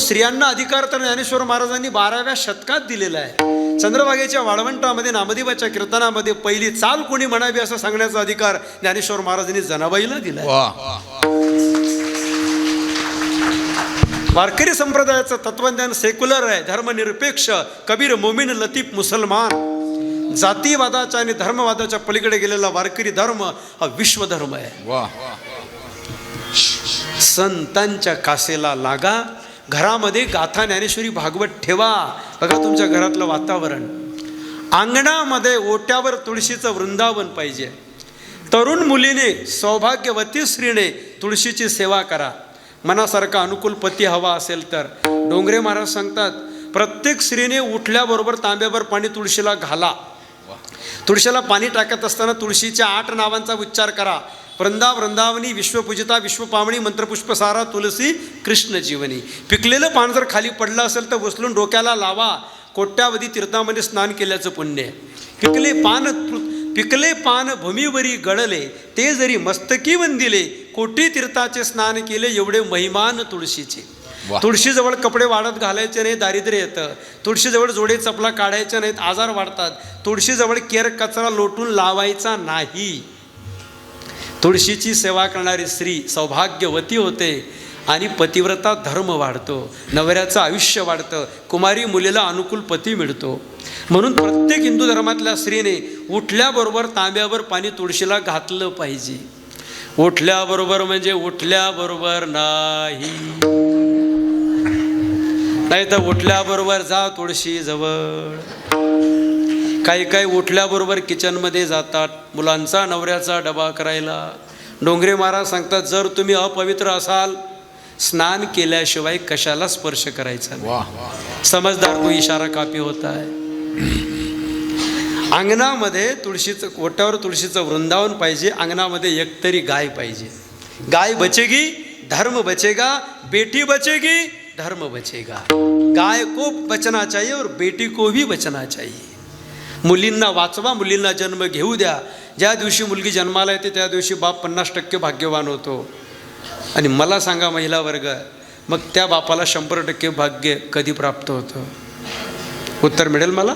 स्त्रियांना अधिकार तर ज्ञानेश्वर महाराजांनी 12व्या शतकात दिलेला आहे. चंद्रभागेच्या वाळवंटामध्ये नामदेवाच्या कीर्तनामध्ये पहिली चाल कोणी म्हणावी असं सांगण्याचा अधिकार ज्ञानेश्वर महाराजांनी जनाबाईला दिला. वारकरी संप्रदायाचं तत्वज्ञान सेक्युलर आहे, धर्मनिरपेक्ष. कबीर मोमीन लतीफ मुसलमान. जातीवादाच्या आणि धर्मवादाच्या पलीकडे गेलेला वारकरी धर्म हा विश्वधर्म आहे. संतांच्या कासेला लागा. घरामध्ये गाथा ज्ञानेश्वरी भागवत ठेवा. बघा तुमच्या घरातलं वातावरण. अंगणामध्ये ओट्यावर तुळशीचं वृंदावन पाहिजे. तरुण मुलीने, सौभाग्यवती स्त्रीने तुळशीची सेवा करा. मनासारखा अनुकूल पती हवा असेल तर. डोंगरे महाराज सांगतात, प्रत्येक स्त्रीने उठल्याबरोबर तांब्याभर पाणी तुळशीला घाला. तुळशीला पाणी टाकत असताना तुळशीच्या 8 नावांचा उच्चार करा. वृंदावनी विश्वपूजिता विश्वपावणी मंत्रपुष्पसारा तुलसी कृष्ण जीवनी. पिकलेलं पान जर खाली पडलं असेल तर उचलून डोक्याला लावा, कोट्यावधी तीर्थामध्ये स्नान केल्याचं पुण्य आहे. पिकले पान भूमीवरी गळले, ते जरी मस्तकी वंदिले, कोटी तीर्थाचे स्नान केले, एवढे महिमान तुळशीचे. तुळशीजवळ कपडे वाढत घालायचे नाही, दारिद्र्य येतं. तुळशीजवळ जोडे चपला काढायच्या नाहीत, आजार वाढतात. तुळशीजवळ केर कचरा लोटून लावायचा नाही. तुळशीची सेवा करणारी स्त्री सौभाग्यवती होते आणि पतिव्रता धर्म वाढतो, नवऱ्याचं आयुष्य वाढतं, कुमारी मुलीला अनुकूल पती मिळतो. म्हणून प्रत्येक हिंदू धर्मातल्या स्त्रीने उठल्याबरोबर तांब्यावर पाणी तुळशीला घातलं पाहिजे. उठल्याबरोबर म्हणजे उठल्याबरोबर नाही, नाही तर उठल्याबरोबर जा तुळशी जवळ. काही उठल्याबरोबर किचनमध्ये जातात मुलांचा नवऱ्याचा डबा करायला. डोंगरे महाराज सांगतात, जर तुम्ही अपवित्र असाल, स्नान केल्याशिवाय कशाला स्पर्श करायचा नाही. समजदार को इशारा काफी होता है. अंगणामध्ये तुळशीचं, ओट्यावर तुळशीचं वृंदावन पाहिजे. अंगणामध्ये एकतरी गाय पाहिजे. गाय बचेगी धर्म बचेगा, बेटी बचेगी धर्म बचेगा. गाय को बचना चाहिए और बेटी को भी बचना चाहिए. मुलींना वाचवा, मुलींना जन्म घेऊ द्या. ज्या दिवशी मुलगी जन्माला येते त्या दिवशी बाप 50% भाग्यवान होतो. आणि मला सांगा महिला वर्ग, मग त्या बापाला 100% भाग्य कधी प्राप्त होतं? उत्तर मिळेल मला?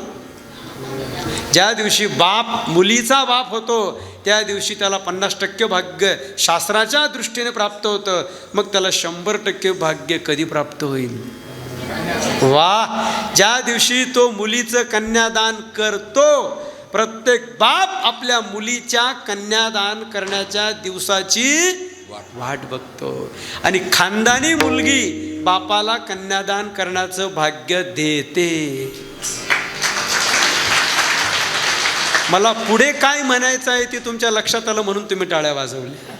ज्या दिवशी बाप मुलीचा बाप होतो त्या दिवशी त्याला 50% भाग्य शास्त्राच्या दृष्टीने प्राप्त होतं. मग त्याला 100% भाग्य कधी प्राप्त होईल? वा, ज्या दिवशी तो मुलीचं कन्यादान करतो, प्रत्येक बाप आपल्या मुलीच्या कन्यादान करण्याच्या दिवसाची वाट बघतो. आणि खानदानी मुलगी बापाला कन्यादान करण्याचं भाग्य देते. मला पुढे काय म्हणायचं आहे ते तुमच्या लक्षात आलं म्हणून तुम्ही टाळ्या वाजवल्या.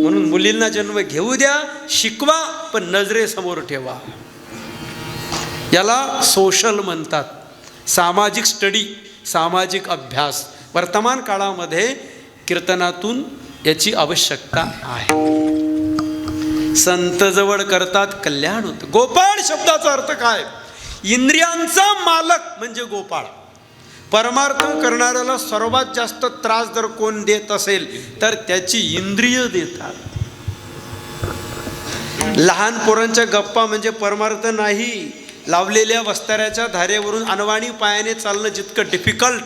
म्हणून मुलींना जन्म घेऊ द्या, शिकवा, पण नजरेसमोर ठेवा. याला सोशल म्हणतात, सामाजिक स्टडी, सामाजिक अभ्यास. वर्तमान काळामध्ये कीर्तनातून याची आवश्यकता आहे. संत जवळ करतात कल्याण होतं. गोपाळ शब्दाचा अर्थ काय? इंद्रियांचा मालक म्हणजे गोपाळ. परमार्थ करणाऱ्याला सर्वात जास्त त्रास जर कोण देत असेल तर त्याची इंद्रिय देतात. लहान पोरांच्या गप्पा म्हणजे परमार्थ नाही. लावलेल्या वस्ताऱ्याच्या धारेवरून अनवाणी पायाने चालणं जितकं डिफिकल्ट,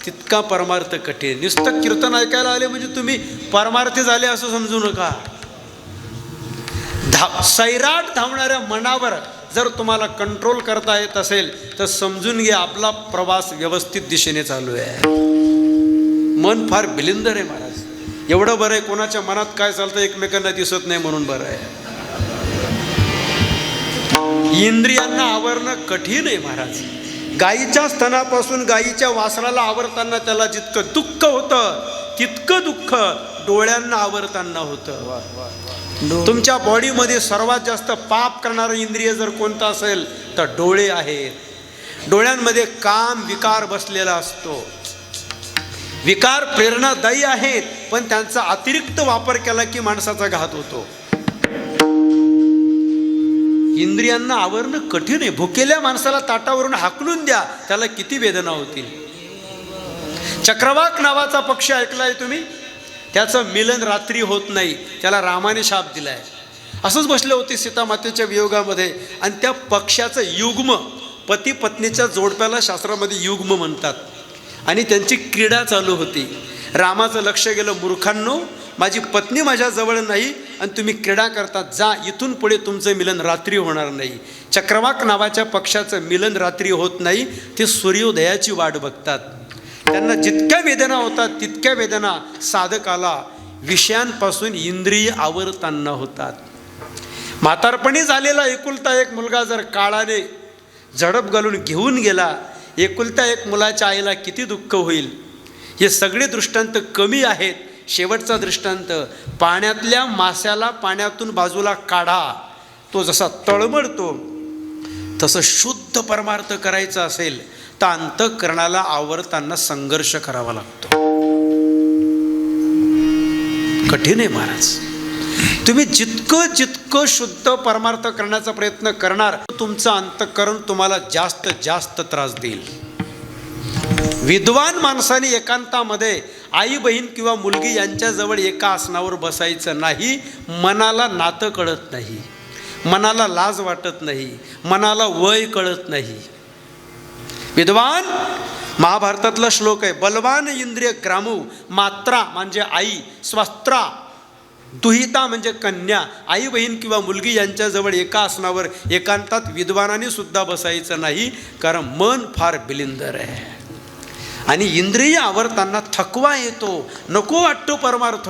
तितका परमार्थ कठीण. नुसतं कीर्तन ऐकायला आले म्हणजे तुम्ही परमार्थी झाले असं समजू नका. सैराट धावणाऱ्या मनावर जर तुम्हाला कंट्रोल करता येत असेल तर समजून घ्या आपला प्रवास व्यवस्थित दिशेने चालू आहे. मन फार बिलिंदर आहे महाराज. एवढं बरं आहे, कोणाच्या मनात काय चालतं एकमेकांना दिसत नाही म्हणून बरं आहे. इंद्रियांना आवरणं कठीण आहे महाराज. गायीच्या स्तनापासून गायीच्या वासराला आवरताना त्याला जितकं दुःख होतं तितकं दुःख डोळ्यांना आवरताना होतं. तुमच्या बॉडीमध्ये सर्वात जास्त पाप करणारं इंद्रिय जर कोणतं असेल तर डोळे आहेत. डोळ्यांमध्ये काम विकार बसलेला असतो. विकार प्रेरणादायी आहेत, पण त्यांचा अतिरिक्त वापर केला की माणसाचा घात होतो. इंद्रियांना आवरणं कठीण आहे. भुकेल्या माणसाला ताटावरून हाकलून द्या, त्याला किती वेदना होतील. चक्रवाक नावाचा पक्षी ऐकलाय तुम्ही? त्याचं मिलन रात्री होत नाही, त्याला रामाने शाप दिलाय. असंच बसले होते सीता मातेच्या वियोगामध्ये आणि त्या पक्ष्याचं युग्म, पती पत्नीच्या जोडप्याला शास्त्रामध्ये युग्म म्हणतात, आणि त्यांची क्रीडा चालू होती. रामाचं लक्ष गेलं, मूर्खांनो, माझी पत्नी माझ्या जवळ नाही आणि तुम्ही क्रीडा करतात, जा, इथून पुढे तुमचं मिलन रात्री होणार नाही. चक्रवाक नावाच्या पक्षाचं मिलन रात्री होत नाही, ते सूर्योदयाची वाट बघतात. त्यांना जितक्या वेदना होतात तितक्या वेदना साधकाला विषयांपासून इंद्रिय आवरताना होतात. म्हातारपणी झालेला एकुलता एक मुलगा जर काळाने झडप घालून घेऊन गेला, एकुलता एक मुलाच्या आईला किती दुःख होईल. हे सगळे दृष्टांत कमी आहेत. शेवटचा दृष्टांत, पाण्यातल्या माशाला पाण्यातून बाजूला काढा, तो जसा तळमळतो तसं शुद्ध परमार्थ करायचा असेल तर अंतःकरणाला आवरताना संघर्ष करावा लागतो. कठीण आहे महाराज. तुम्ही जितकं जितकं शुद्ध परमार्थ करण्याचा प्रयत्न करणार, तुमचं अंतःकरण तुम्हाला जास्त जास्त त्रास देईल. विद्वान माणसाने एकांतामध्ये आई बहीण किंवा मुलगी यांच्याजवळ एका आसनावर बसायचं नाही. मनाला नातं कळत नाही, मनाला लाज वाटत नाही, मनाला वय कळत नाही. विद्वान, महाभारतातला श्लोक आहे, बलवान इंद्रिय ग्रामू, मात्रा म्हणजे आई, स्वस्त्रा दुहिता म्हणजे कन्या. आई बहीण किंवा मुलगी यांच्याजवळ एका आसनावर एकांतात विद्वानाने सुद्धा बसायचं नाही, कारण मन फार बिलिंदर आहे आणि इंद्रिय आवरताना थकवा येतो, नको वाटतो परमार्थ.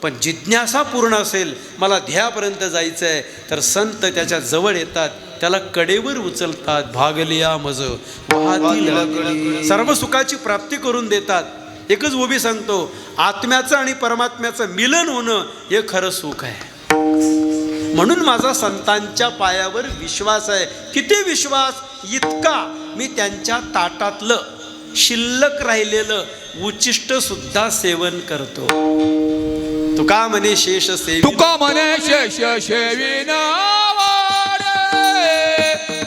पण जिज्ञासा पूर्ण असेल, मला ध्येयापर्यंत जायचं आहे, तर संत त्याच्या जवळ येतात, त्याला कडेवर उचलतात, भागलिया मज वाहतील, सर्व सुखाची प्राप्ती करून देतात. एकच उभी सांगतो, आत्म्याचं आणि परमात्म्याचं मिलन होणं हे खरं सुख आहे. म्हणून माझा संतांच्या पायावर विश्वास आहे. किती विश्वास? इतका मी त्यांच्या ताटातलं शिल्लक राहिलेलं उच्चिष्ट सुद्धा सेवन करतो. तुका म्हणे शेष सेवी, तुका म्हणे शेष सेविन वाडे,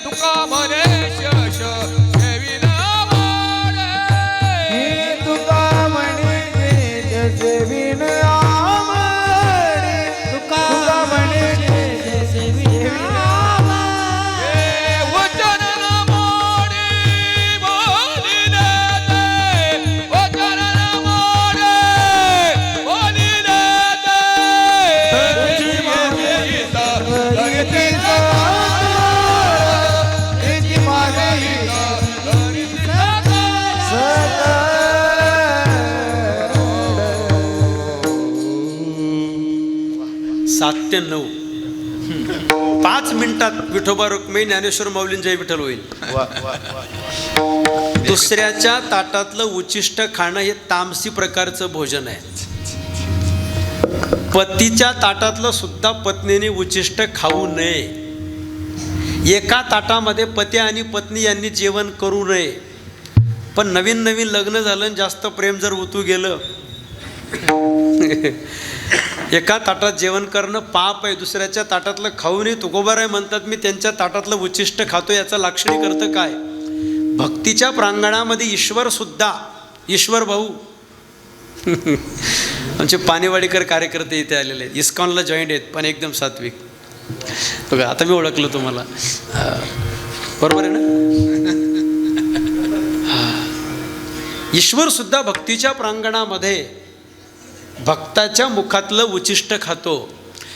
तुका म्हणे शेष सेविन वाडे, तुका म्हणे शेष सेविन आवडे, तुका म्हणे शेष सेविन आवडे. वचन न मोडी बोलिले ते, वचन न मोडी बोलिले ते, तुझी मागे गीता धरती तुझी मागे सात ते 9 5 मिनिटात विठोबा रुक्मिणी ज्ञानेश्वर माऊलीं जय विठ्ठल होईल. दुसऱ्याच्या ताटातलं उच्चिष्ट खाणं हे तामसी प्रकारचं भोजन आहे. पतीच्या ताटातलं सुद्धा पत्नीने उच्चिष्ट खाऊ नये. एका ताटामध्ये पती आणि पत्नी यांनी जेवण करू नये. पण नवीन नवीन लग्न झालं आणि जास्त प्रेम जर उतू गेलं, एका ताटात जेवण करणं पाप आहे. दुसऱ्याच्या ताटातलं खाऊ नये. तुकोबाराय म्हणतात, मी त्यांच्या ताटातलं उच्चिष्ट खातो, याचा लाक्षणिक अर्थ काय? भक्तीच्या प्रांगणामध्ये ईश्वर सुद्धा, ईश्वर भाऊ आमचे पाणीवाडीकर कार्यकर्ते इथे आलेले आहेत, इस्कॉनला जॉईंट आहेत, पण एकदम सात्विक. बघा आता मी ओळखलं तुम्हाला, बरोबर आहे ना? ईश्वर सुद्धा भक्तीच्या प्रांगणामध्ये भक्ताच्या मुखातलं उच्चिष्ट खातो.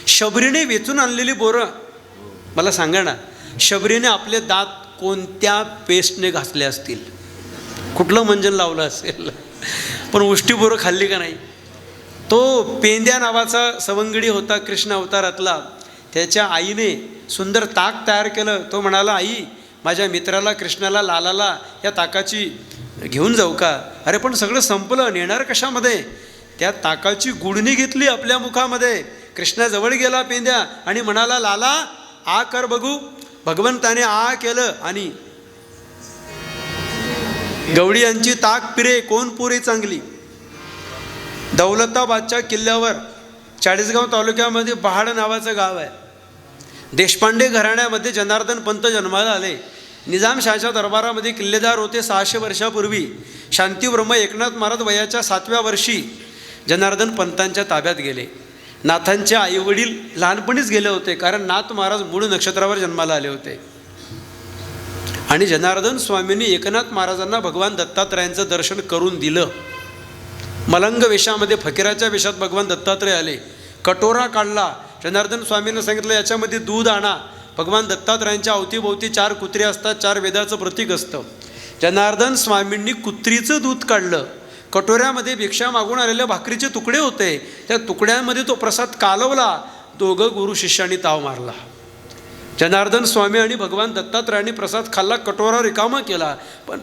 शबरीने वेचून आणलेली बोरं, मला सांगा ना, शबरीने आपले दात कोणत्या पेस्टने घासले असतील, कुठलं मंजन लावलं असेल, पण उष्टी बोरं खाल्ली का नाही? तो पेंद्या नावाचा सवंगडी होता कृष्ण अवतारातला, त्याच्या आईने सुंदर ताक तयार केलं. तो म्हणाला, आई माझ्या मित्राला कृष्णाला लालाला या ताकाची घेऊन जाऊ का? अरे पण सगळं संपलं, नेणार कशामध्ये? त्या ताकाची गुडणी घेतली आपल्या मुखामध्ये. कृष्णाजवळ गेला पेंद्या आणि म्हणाला, लाला आ कर बघू. भगवंताने आ केलं आणि गवडी यांची ताक पिरे कोण पुरी चांगली. दौलताबादच्या किल्ल्यावर चाळीसगाव तालुक्यामध्ये पहाड नावाचं गाव आहे. देशपांडे घराण्यामध्ये जनार्दन पंत जन्माला आले. निजामशाहच्या दरबारामध्ये किल्लेदार होते 600 वर्षापूर्वी. शांतीब्रह्म एकनाथ महाराज वयाच्या 7व्या वर्षी जनार्दन पंतांच्या ताब्यात गेले. नाथांचे आईवडील लहानपणीच गेले होते, कारण नाथ महाराज मूळ नक्षत्रावर जन्माला आले होते. आणि जनार्दन स्वामींनी एकनाथ महाराजांना भगवान दत्तात्रयांचं दर्शन करून दिलं. मलंग वेशामध्ये, फकीराच्या वेशात भगवान दत्तात्रय आले. कटोरा काढला. जनार्दन स्वामींना सांगितलं, याच्यामध्ये दूध आणा. भगवान दत्तात्रयांच्या अवतीभोवती 4 कुत्रे असतात, 4 वेदाचं प्रतीक असतं. जनार्दन स्वामींनी कुत्रीचं दूध काढलं. कटोऱ्यामध्ये भिक्षा मागून आलेल्या भाकरीचे तुकडे होते, त्या तुकड्यांमध्ये तो प्रसाद कालवला. दोघं गुरु शिष्यांनी ताव मारला. जनार्दन स्वामी आणि भगवान दत्तात्रयांनी प्रसाद खाल्ला, कटोरा रिकामा केला. पण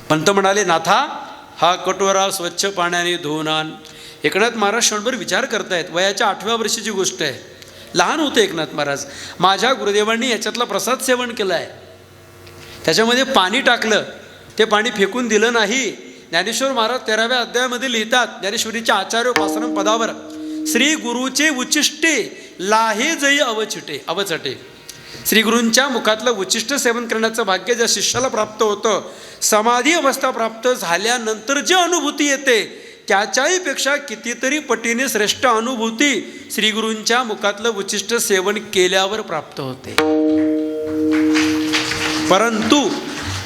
पंत म्हणाले, नाथा हा कटोरा स्वच्छ पाण्याने धुवून आण. एकनाथ महाराज क्षणभर विचार करतायत. वयाच्या 8व्या वर्षीची गोष्ट आहे, लहान होते एकनाथ महाराज. माझ्या गुरुदेवांनी याच्यातला प्रसाद सेवन केला आहे, त्याच्यामध्ये पाणी टाकलं, ते पाणी फेकून दिलं नाही. ज्ञानेश्वर महाराज 13व्या अध्यायामध्ये लिहितात, ज्ञानेश्वरीच्या आचार्योपासनं पदावर श्री गुरुचे उचिष्टे लाहे जई अवचटे. श्री गुरूंच्या मुखातलं उचिष्ट सेवन करण्याचं भाग्य ज्या शिष्याला प्राप्त होतं, समाधी अवस्था प्राप्त झाल्यानंतर जी अनुभूती येते त्याच्याही पेक्षा कितीतरी पटीने श्रेष्ठ अनुभूती श्री गुरूंच्या मुखातलं उचिष्ट सेवन केल्यावर प्राप्त होते. परंतु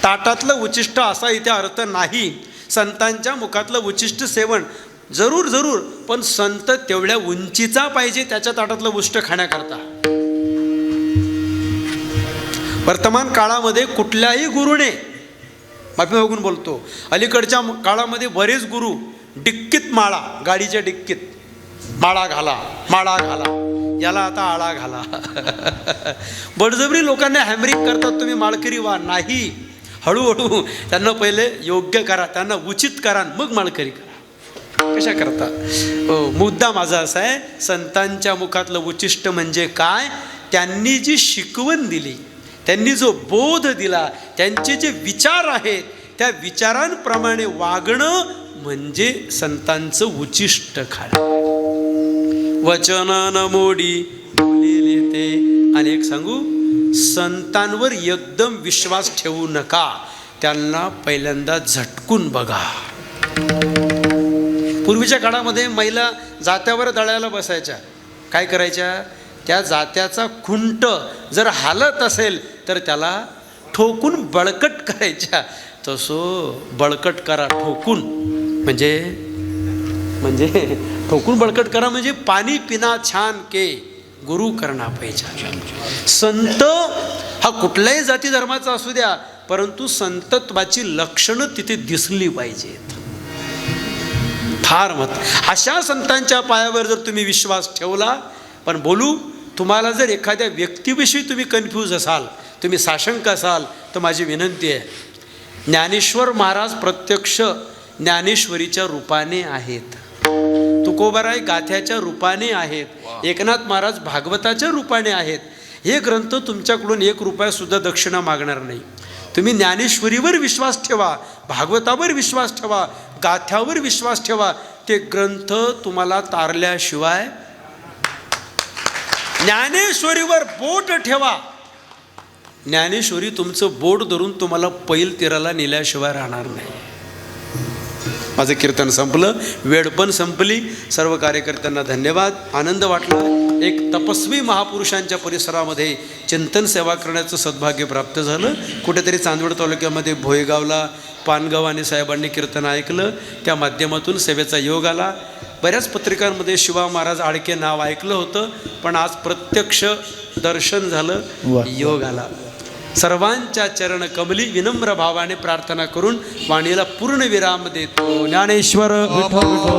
ताटातलं उचिष्ट असा इथे अर्थ नाही. संतांच्या मुखातलं उचिष्ट सेवन जरूर, पण संत तेवढ्या उंचीचा पाहिजे त्याच्या ताटातलं उष्ट खाण्याकरता. वर्तमान काळामध्ये कुठल्याही गुरुने, माफी मागून बोलतो, अलीकडच्या काळामध्ये बरेच गुरु डिक्कीत माळा, गाडीच्या डिक्कीत माळा घाला, याला आता आळा घाला. बळजबरी लोकांना हॅमरिंग करतात, तुम्ही माळकरी व्हा. नाही, हळूहळू त्यांना पहिले योग्य करा, त्यांना उचित करा, मग माळकरी करा. कशा करता? मुद्दा माझा असा आहे, संतांच्या मुखातलं उचिष्ट म्हणजे काय? त्यांनी जी शिकवण दिली, त्यांनी जो बोध दिला, त्यांचे जे विचार आहेत त्या विचारांप्रमाणे वागणं म्हणजे संतांचं उचिष्ट खाणं. वचन न मोडी बोलिले ते. आणि एक सांगू, संतांवर एकदम विश्वास ठेवू नका, त्यांना पहिल्यांदा झटकून बघा. पूर्वीच्या काळामध्ये महिला जात्यावर दळायला बसायच्या. काय करायच्या? त्या जात्याचा खुंट जर हालत असेल तर त्याला ठोकून बळकट करायच्या. तसं बळकट करा, ठोकून म्हणजे ठोकून बळकट करा, म्हणजे पाणी पिना छान के गुरु करना पाहिजे. संत हा कुठल्याही जाती धर्माचा असू द्या, परंतु संतत्वाची लक्षणं तिथे दिसली पाहिजेत. फार मत. अशा संतांच्या पायावर जर तुम्ही विश्वास ठेवला. पण बोलू, तुम्हाला जर एखाद्या व्यक्तीविषयी तुम्ही कन्फ्यूज असाल, तुम्ही साशंक असाल, तर माझी विनंती आहे, ज्ञानेश्वर महाराज प्रत्यक्ष ज्ञानेश्वरीच्या रूपाने आहेत, तुकोबाराय गाथ्याच्या रूपाने आहेत, एकनाथ महाराज भागवताच्या रूपाने आहेत. हे ग्रंथ तुमच्याकडून 1 रुपयासुद्धा दक्षिणा मागणार नाही. तुम्ही ज्ञानेश्वरीवर विश्वास ठेवा, भागवतावर विश्वास ठेवा, गाथ्यावर विश्वास ठेवा. ते ग्रंथ तुम्हाला तारल्याशिवाय, ज्ञानेश्वरीवर बोट ठेवा, ज्ञानेश्वरी तुमचं बोट धरून तुम्हाला पैल तीराला नेल्याशिवाय राहणार नाही. माझं कीर्तन संपलं, वेळ पण संपली. सर्व कार्यकर्त्यांना धन्यवाद. आनंद वाटला. एक तपस्वी महापुरुषांच्या परिसरामध्ये चिंतन सेवा करण्याचं सद्भाग्य प्राप्त झालं. कुठेतरी चांदवड तालुक्यामध्ये भोयगावला पानगावाने साहेबांनी कीर्तन ऐकलं, त्या माध्यमातून सेवेचा योग आला. बऱ्याच पत्रिकांमध्ये शिवा महाराज आडके नाव ऐकलं होतं, पण आज प्रत्यक्ष दर्शन झालं, योग आला. सर्वांच्या चरण कमली विनम्र भावाने प्रार्थना करून वाणीला पूर्ण विराम देतो. ज्ञानेश्वर विठो विठो